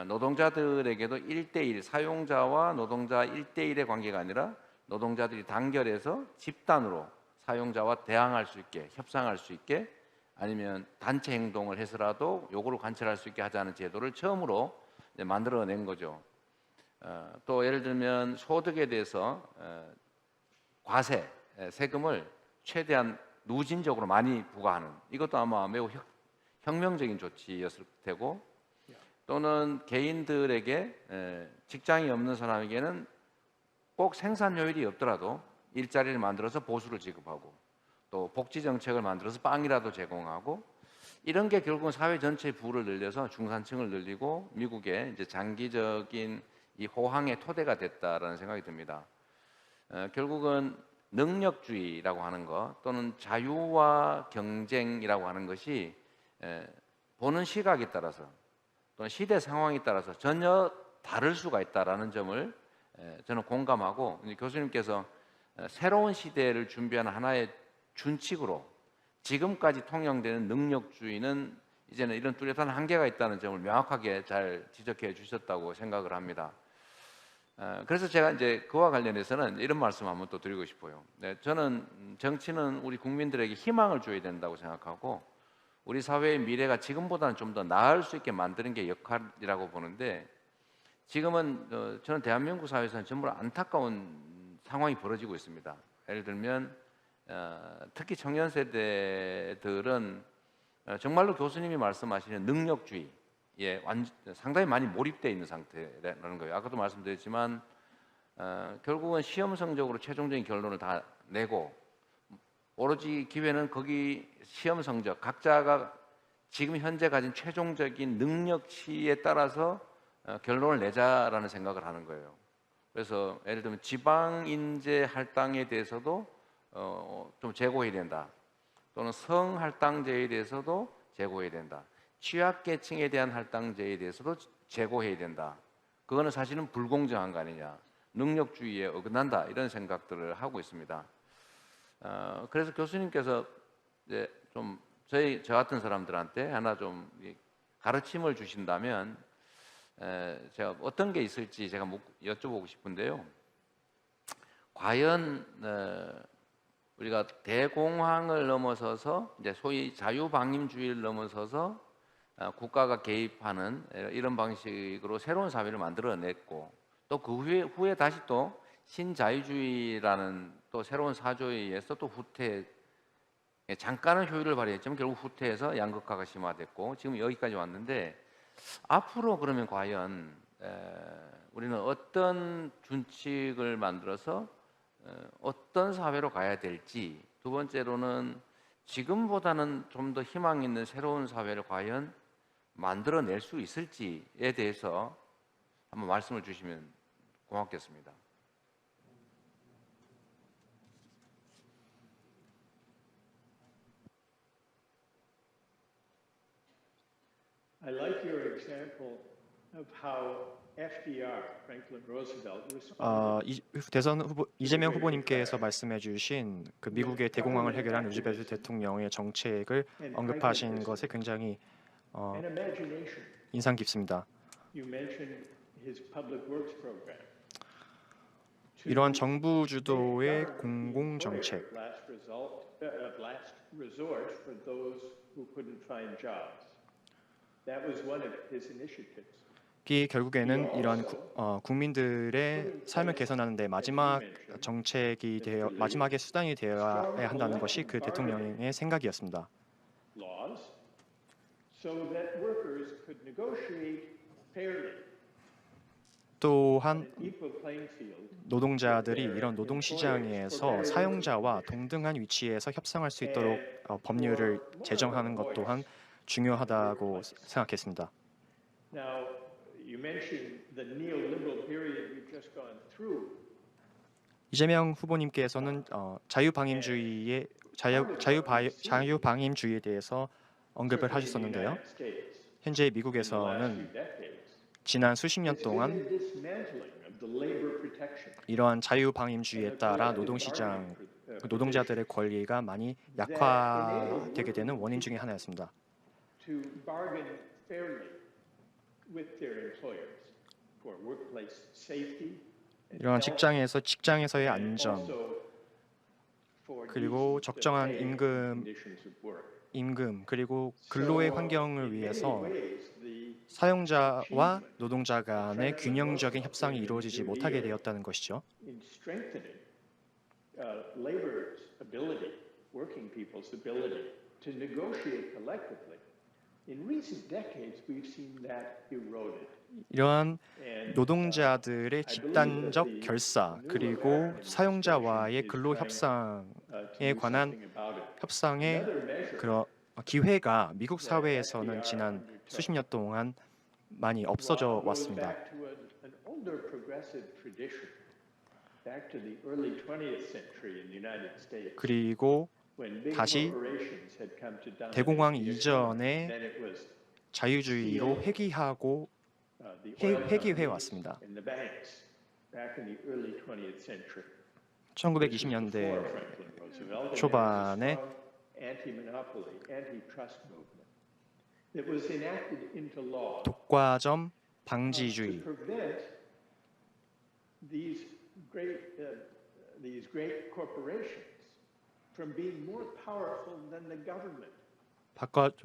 노동자들에게도 1대1, 사용자와 노동자 1대1의 관계가 아니라 노동자들이 단결해서 집단으로 사용자와 대항할 수 있게, 협상할 수 있게, 아니면 단체 행동을 해서라도 요구를 관철할 수 있게 하자는 제도를 처음으로 이제 만들어낸 거죠. 또 예를 들면 소득에 대해서 과세, 세금을 최대한 누진적으로 많이 부과하는, 이것도 아마 매우 혁명적인 조치였을 테고, 또는 개인들에게 직장이 없는 사람에게는 꼭 생산 효율이 없더라도 일자리를 만들어서 보수를 지급하고 또 복지 정책을 만들어서 빵이라도 제공하고, 이런 게 결국은 사회 전체의 부를 늘려서 중산층을 늘리고 미국의 이제 장기적인 이 호황의 토대가 됐다라는 생각이 듭니다. 결국은 능력주의라고 하는 것 또는 자유와 경쟁이라고 하는 것이 보는 시각에 따라서 또는 시대 상황에 따라서 전혀 다를 수가 있다라는 점을 저는 공감하고, 교수님께서 새로운 시대를 준비하는 하나의 준칙으로 지금까지 통용되는 능력주의는 이제는 이런 뚜렷한 한계가 있다는 점을 명확하게 잘 지적해 주셨다고 생각을 합니다. 그래서 제가 이제 그와 관련해서는 이런 말씀 한번 또 드리고 싶어요. 저는 정치는 우리 국민들에게 희망을 줘야 된다고 생각하고 우리 사회의 미래가 지금보다는 좀 더 나을 수 있게 만드는 게 역할이라고 보는데, 지금은 저는 대한민국 사회에서는 전부 안타까운 상황이 벌어지고 있습니다. 예를 들면 특히 청년 세대들은 정말로 교수님이 말씀하시는 능력주의 상당히 많이 몰입되어 있는 상태라는 거예요. 아까도 말씀드렸지만 결국은 시험 성적으로 최종적인 결론을 다 내고 오로지 기회는 거기 시험 성적 각자가 지금 현재 가진 최종적인 능력치에 따라서 결론을 내자라는 생각을 하는 거예요. 그래서 예를 들면 지방 인재 할당에 대해서도 좀 제고해야 된다. 또는 성 할당제에 대해서도 제고해야 된다. 취약계층에 대한 할당제에 대해서도 제고해야 된다. 그거는 사실은 불공정한 거 아니냐, 능력주의에 어긋난다, 이런 생각들을 하고 있습니다. 그래서 교수님께서 이제 좀 저 같은 사람들한테 하나 좀 가르침을 주신다면 제가 어떤 게 있을지 제가 여쭤보고 싶은데요. 과연 우리가 대공황을 넘어서서 이제 소위 자유방임주의를 넘어서서 국가가 개입하는 이런 방식으로 새로운 사회를 만들어냈고 또 그 후에 다시 또 신자유주의라는 또 새로운 사조에 의해서 또 후퇴 잠깐은 효율을 발휘했지만 결국 후퇴해서 양극화가 심화됐고 지금 여기까지 왔는데 앞으로 그러면 과연 우리는 어떤 준칙을 만들어서 어떤 사회로 가야 될지 두 번째로는 지금보다는 좀 더 희망 있는 새로운 사회를 과연 만들어낼 수 있을지에 대해서 한번 말씀을 주시면 고맙겠습니다. I like your example of how FDR, Franklin Roosevelt, 대선 후보 이재명 후보님께서 말씀해주신 그 미국의 대공황을 해결한 루즈벨트 대통령의 정책을 언급하신 것에 굉장히 and imagination. 인상 깊습니다. You mentioned his public works program. 이러한 정부 주도의 공공 정책, Last resort for those who couldn't find jobs. That was one of his initiatives. 이 결국에는 이러한 국민들의 삶을 개선하는 데 마지막 정책이 되어 마지막의 수단이 되어야 한다는 것이 그 대통령의 생각이었습니다. Laws so that workers could negotiate fairly. 또한 Equal playing field. 노동자들이 이런 노동시장에서 사용자와 동등한 위치에서 협상할 수 있도록 법률을 제정하는 것 또한 중요하다고 생각했습니다. Now, you mentioned the neoliberal period we've just gone through. 이재명 후보님께서는 자유방임주의에 대해서 언급을 하셨었는데요. 현재 미국에서는 지난 수십 년 동안 이러한 자유방임주의에 따라 노동자들의 권리가 많이 약화되게 되는 원인 중에 하나였습니다. To bargain fairly with their employers for workplace safety. 이러한 직장에서의 안전 그리고 적정한 임금 그리고 근로의 환경을 위해서 사용자와 노동자 간의 균형적인 협상이 이루어지지 못하게 되었다는 것이죠. In strengthening labor's ability, working people's ability to negotiate collectively. In recent decades, we've seen that eroded. 이러한 노동자들의 집단적 결사 그리고 사용자와의 근로 협상에 관한 협상의 그런 기회가 미국 사회에서는 지난 수십 년 동안 많이 없어져 왔습니다. 그리고 다시 대공황 이전의 자유주의로 회귀해 왔습니다. 1920년대 초반에 독과점 방지주의 these great corporations from being more powerful than the government.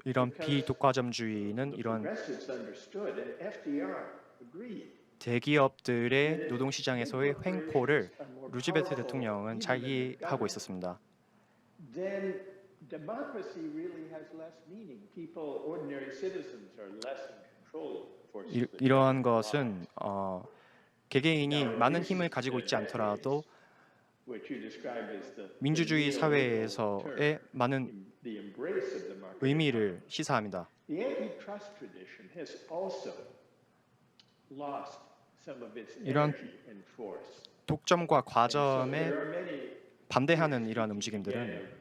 이런 비독과점주의는 이런 대기업들의 노동시장에서의 횡포를 루즈벨트 대통령은 잘 이해하고 있었습니다. Then democracy really has less meaning. People, ordinary citizens, are less in control of forces. 이러한 것은 개개인이 많은 힘을 가지고 있지 않더라도 민주주의 사회에서의 많은 의미를 시사합니다. 이런 독점과 과점에 반대하는 이러한 움직임들은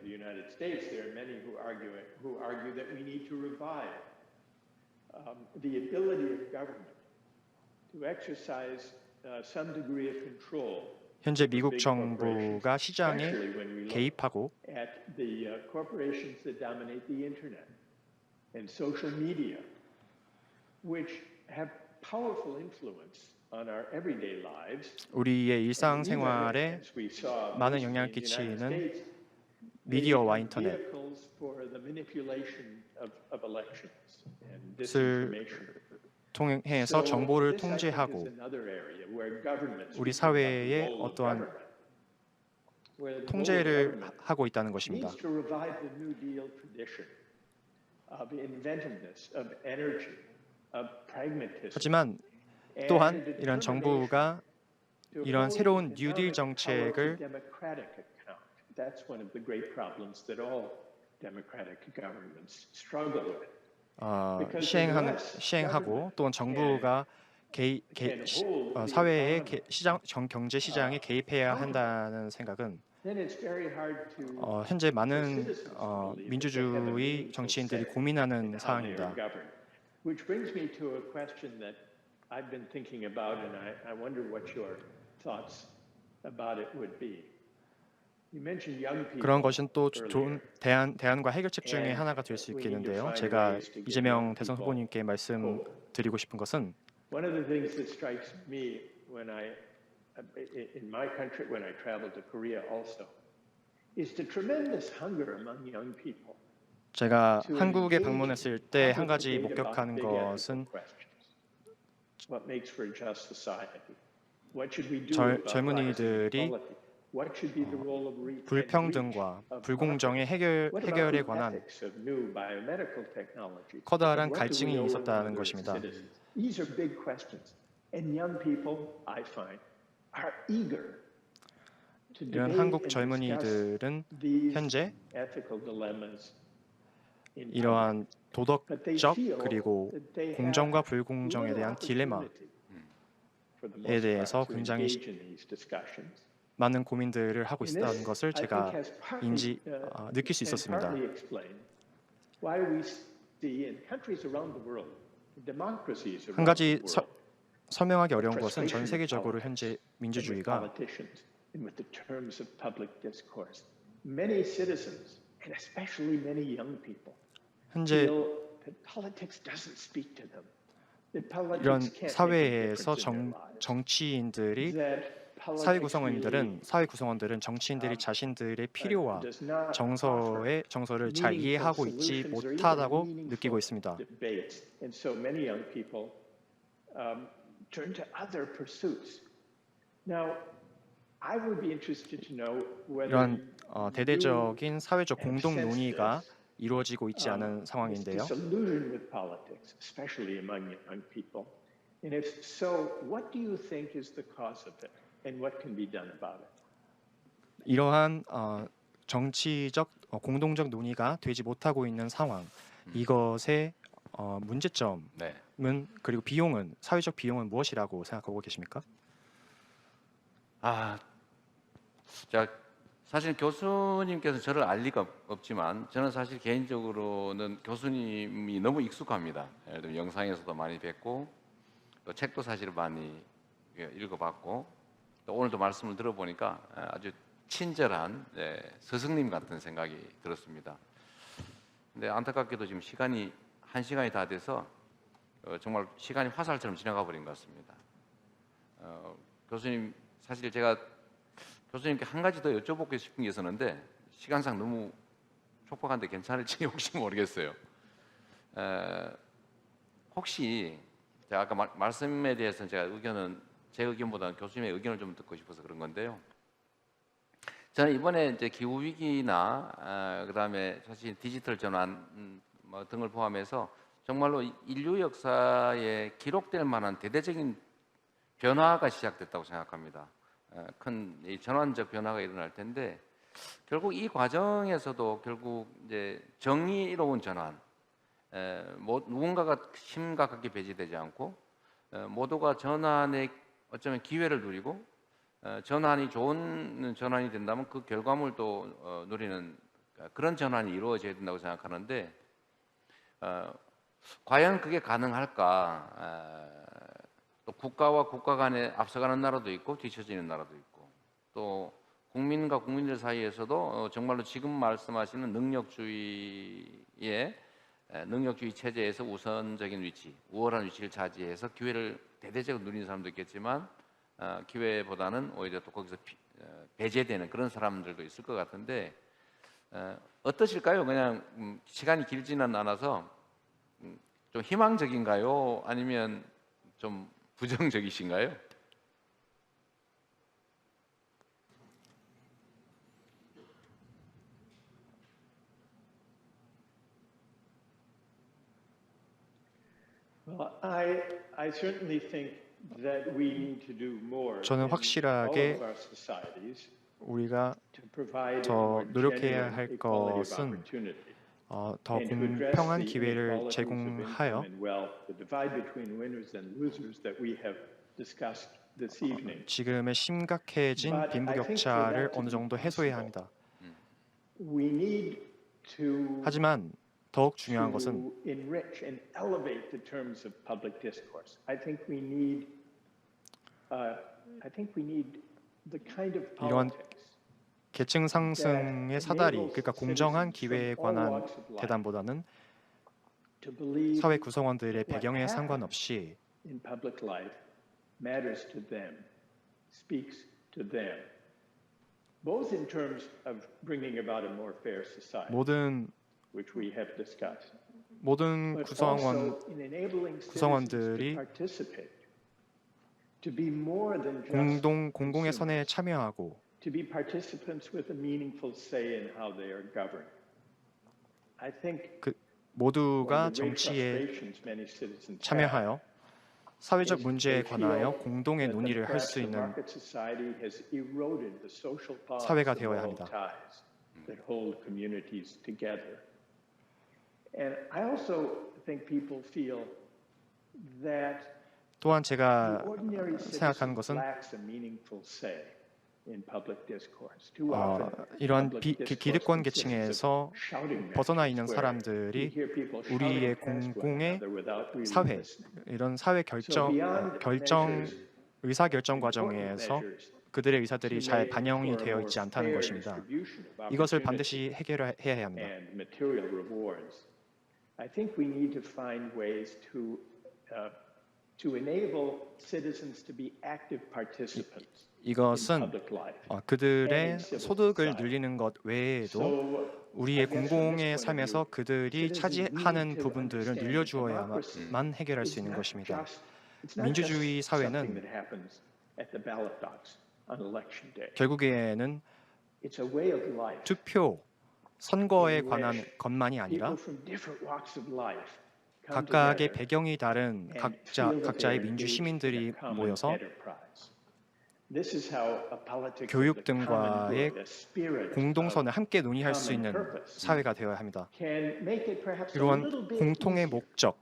현재 미국 정부가 시장에 개입하고 우리의 일상생활에 많은 영향을 끼치는 미디어와 They 인터넷 vehicles for the manipulation of elections and 을 disinformation. 통해서 So 정보를 this, I think, 통제하고 is another area where governments 우리 need to have the 사회의 role of 어떠한 government, where the role of 통제를 government 하고 있다는 것입니다. needs to revive the New Deal tradition of inventiveness, of energy, of pragmatism. 하지만 and 또한 a 이런 determination 정부가 to 이러한 hold 새로운 뉴딜 economic power to 정책을 democratic account. That's one of the great problems that all democratic governments struggle with. 시행하고 또한 정부가 사회의 경제 시장에 개입해야 한다는 생각은 Then it's very hard to 현재 많은 citizens believe 민주주의 정치인들이 고민하는 how they 사항입니다. are governed. Which brings me to a question that I've been thinking about, and I wonder what your thoughts about it would be. You mentioned young people. 그런 것은 또 earlier. 좋은 대안과 해결책 중에 하나가 될 수 있겠는데요. 제가 이재명 대선 후보님께 말씀드리고 싶은 것은 One of the things that strikes me when in my country, when I traveled to Korea also, is the tremendous hunger among young people. 제가 한국에 방문했을 때 한 가지 목격한 big 것은 ethical questions. What makes for a just society? What should we do about 젊은이들이 equality? What should be the role of 불평등과 불공정의 해결에 관한 커다란 갈증이 있었다는 것입니다. These are big questions, and young people, I find, are eager to 이런 debate 한국 and 젊은이들은 discuss these 현재 ethical dilemmas in public. 이러한 But they 도덕적 feel 그리고 that they have 공정과 불공정에 little 대한 딜레마에 opportunity, for the most 대해서 part, to 굉장히 engage in these discussions. 많은 고민들을 하고 And 있다는 this, 것을 I think, 제가 has partly, 느낄 수 can 있었습니다. partly explain why we see in countries around the world, democracies 한 around 가지 the world, 설명하기 어려운 것은 전 세계적으로 현재 민주주의가 politicians and with the terms of public discourse, many citizens and especially many young people 현재 feel that politics doesn't speak to them. That 이런 politics can't make a 사회에서 difference in their lives. 정치인들이 That 사회 politics 구성원들은 정치인들이 자신들의 필요와 does not offer 정서를 잘 이해하고 있지 solutions or even 못하다고 meaningful 느끼고 있습니다. debates. And so many young people turn to other pursuits. Now, I would be interested to know whether 이러한 대대적인 사회적 공동 논의가 이루어지고 있지 않은 this 상황인데요. disillusion with politics, especially among young people. And if so, what do you think is the cause of it, and what can be done about it? 이러한 정치적 공동적 논의가 되지 못하고 있는 상황, 이것의 문제점은 네. 그리고 사회적 비용은 무엇이라고 생각하고 계십니까? 자, 사실 교수님께서 저를 알 리가 없지만 저는 사실 개인적으로는 교수님이 너무 익숙합니다. 예를 들면 영상에서도 많이 뵙고 또 책도 사실 많이 읽어봤고 또 오늘도 말씀을 들어보니까 아주 친절한 스승님 같은 생각이 들었습니다. 근데 안타깝게도 지금 시간이 1시간이 다 돼서 정말 시간이 화살처럼 지나가 버린 것 같습니다. 교수님, 사실 제가 교수님께 한 가지 더 여쭤보고 싶은 게 있었는데 시간상 너무 촉박한데 괜찮을지 혹시 모르겠어요. 혹시 제가 아까 말씀에 대해서 제가 제 의견보다는 교수님의 의견을 좀 듣고 싶어서 그런 건데요. 저는 이번에 이제 기후 위기나 그다음에 사실 디지털 전환 등을 포함해서 정말로 인류 역사에 기록될 만한 대대적인 변화가 시작됐다고 생각합니다. 큰 전환적 변화가 일어날 텐데 결국 이 과정에서도 결국 이제 정의로운 전환, 누군가가 심각하게 배제되지 않고 모두가 전환의 어쩌면 기회를 누리고 전환이 좋은 전환이 된다면 그 결과물도 누리는 그런 전환이 이루어져야 된다고 생각하는데 과연 그게 가능할까? 또 국가와 국가 간에 앞서가는 나라도 있고 뒤처지는 나라도 있고 또 국민과 국민들 사이에서도 정말로 지금 말씀하시는 능력주의 체제에서 우선적인 위치, 우월한 위치를 차지해서 기회를 대대적으로 누리는 사람도 있겠지만 기회보다는 오히려 또 거기서 배제되는 그런 사람들도 있을 것 같은데 어떠실까요? 그냥 시간이 길지는 않아서 좀 희망적인가요? 아니면 좀 부정적이신가요? Well, I certainly think that we need to do more 저는 in all 확실하게 of our societies 우리가 to provide a 더 more 노력해야 genuine 할 equality of 것은 opportunity. 더 And to address 공평한 the 기회를 inequalities of 제공하여 income and wealth, the divide between winners and losers that we have discussed this evening. 지금의 심각해진 But I think for 빈부격차를 that to 어느 be 정도 해소해야 possible, 합니다. We need to 하지만 더욱 중요한 것은 enrich and elevate the terms of public discourse. I think we need the kind of 이러한 politics 계층 상승의 사다리, 그러니까 공정한 기회에 관한 대담보다는 to believe 사회 구성원들의 what 배경에 happens 상관없이 in public life matters to them, speaks to them, both in terms of bringing about a more fair society, which we have discussed, 모든 but 구성원 also in enabling citizens to 구성원들이 participate, to be more than just 공공의 선에 consumers, 참여하고 to be participants with a meaningful say in how they are governed. I think 모두가 one of the great 정치에 frustrations many citizens have 참여하여 사회적 is 문제에 they 관하여 feel 공동의 that 논의를 할 perhaps 수 the 있는 market society has eroded the social bonds 사회가 and 되어야 moral 합니다. ties that hold communities together. And I also think people feel that 또한 the 제가 ordinary 생각하는 citizen 것은 lacks a meaningful say in public discourse. Too often, 이러한 public discourse 기득권 consists 계층에서 of shouting 벗어나 matches 있는 where 사람들이 we hear people 우리의 shouting past one 공공의 another without really 사회, listening. 이런 사회 So beyond measures, 의사결정 important 과정에서 measures 그들의 to 의사들이 잘 make 반영이 for a 되어 more 있지 않다는 fair 것입니다. distribution of 이것을 opportunity 반드시 해결해야 합니다. and material rewards. I think we need to find ways to enable citizens to be active participants in 이것은 public life. 그들의 소득을 늘리는 것 외에도 So, 우리의 I guess from this 공공의 point of 삶에서 view, 그들이 citizens need 차지하는 to 부분들을 understand 늘려주어야만 해결할 수 it's 있는 not 것입니다. just- it's not 민주주의 just something 사회는 that happens at the ballot box on election day. 결국에는 It's a way of life. 투표, 선거에 관한 것만이 아니라 People from different walks of life come 각각의 together 배경이 다른 and feel that 각자의 they're 민주 engaged 시민들이 in a common 모여서 enterprise. This is how a politics 교육 of the common 등과의 good, a spirit 공동선을 of 함께 논의할 수 common 있는 purpose 사회가 되어야 합니다. can make it perhaps a 이러한 little bit 공통의 easier 목적,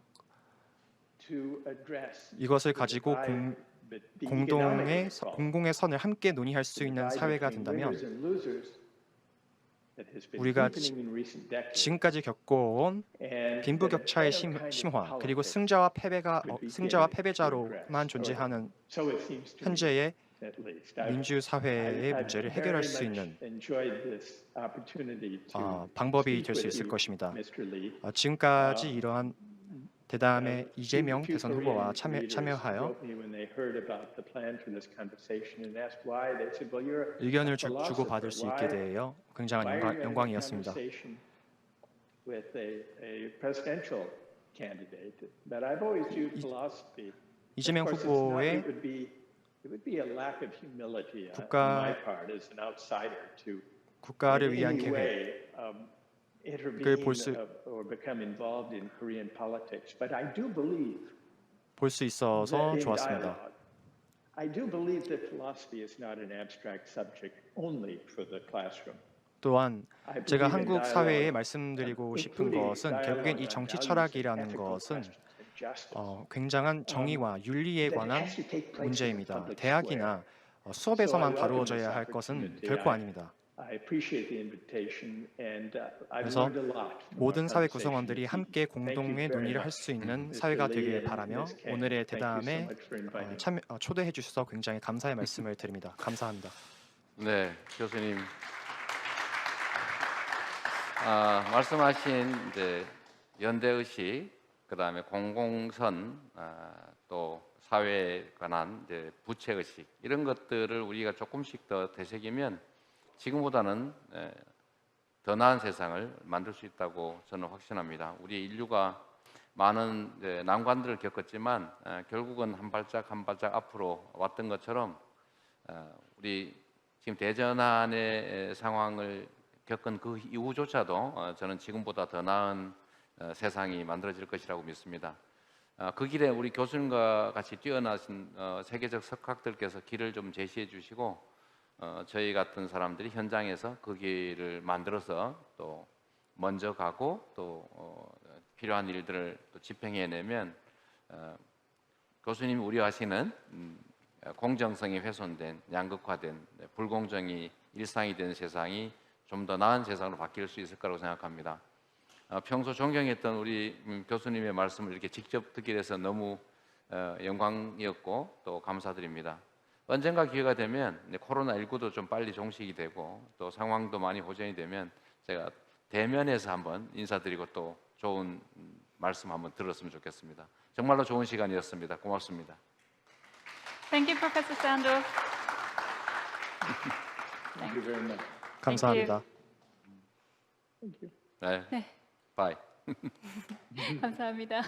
to address 이것을 the 가지고 divide, the economic inequality, 공공의 선을 함께 논의할 수 the 있는 divide 사회가 between 된다면 winners and losers that has been 우리가 deepening in recent decades. 지금까지 겪어온 And 빈부격차의 that a better kind of 심화, 그리고 politics 승자와 패배자로만 존재하는 So it seems to me, 현재의 at least. 민주 사회의 I've 문제를 very 해결할 수 much 있는 enjoyed this opportunity to 방법이 speak 될 수 with 있을 you, 것입니다. Mr. Lee. 지금까지 이러한 대담의 이재명 Few 대선 후보와 Korean readers 참여하여 wrote me when they heard about the plan for this conversation and asked why. They said, "Well, you're a 의견을 philosopher. 주고받을 수 있게 되어 굉장한 Why are you having a 영광이었습니다. conversation with a presidential candidate?" But I've always viewed philosophy. 이재명 Of course, it's not- 후보의 it would be a lack of humility on 국가- my part as an outsider to 국가를 in 위한 any 계획, way intervene 볼수- or become involved in Korean politics. But I do believe 볼 수 있어서 that in 좋았습니다. dialogue, I do believe that philosophy is not an abstract subject only for the classroom. 또한 I believe 제가 in 한국 dialogue, 사회에 말씀드리고 싶은 including 것은 dialogue 결국엔 이 on 정치 values and 철학이라는 ethical 것은 questions and justice. 굉장한 정의와 윤리에 that 관한 has to take place in the 문제입니다. public 대학이나 수업에서만 다루어져야 할 것은 결코 아닙니다. I appreciate the invitation and I've 그래서 learned a lot from 모든 our 사회 conversation 구성원들이 this 함께 evening. Thank you 공동의 very 논의를 할 much, 수 있는 Mr. 사회가 Lee 되길 and 바라며 Ms. Kang. 오늘의 Thank you so 대담에 much for inviting me. 초대해 주셔서 굉장히 감사의 말씀을 드립니다. 감사합니다. 네, 교수님. 말씀하신 이제 연대의식, 그다음에 공공선, 또 사회에 관한 이제 부채의식 이런 것들을 우리가 조금씩 더 되새기면 지금보다는 더 나은 세상을 만들 수 있다고 저는 확신합니다. 우리 인류가 많은 난관들을 겪었지만 결국은 한 발짝 한 발짝 앞으로 왔던 것처럼 우리 지금 대전환의 상황을 겪은 그 이후조차도 저는 지금보다 더 나은 세상이 만들어질 것이라고 믿습니다. 그 길에 우리 교수님과 같이 뛰어나신 세계적 석학들께서 길을 좀 제시해 주시고 저희 같은 사람들이 현장에서 그 길을 만들어서 또 먼저 가고 또 필요한 일들을 또 집행해내면 교수님이 우려하시는 공정성이 훼손된 양극화된 불공정이 일상이 된 세상이 좀 더 나은 세상으로 바뀔 수 있을 거라고 생각합니다. 평소 존경했던 우리 교수님의 말씀을 이렇게 직접 듣게 돼서 너무 영광이었고 또 감사드립니다. 언젠가 기회가 되면 코로나19도 좀 빨리 종식이 되고 또 상황도 많이 호전이 되면 제가 대면에서 한번 인사드리고 또 좋은 말씀 한번 들었으면 좋겠습니다. 정말로 좋은 시간이었습니다. 고맙습니다. Thank you, Professor Sandor. Thank you very much. 감사합니다. Thank you. 네. 네. 바이. 감사합니다.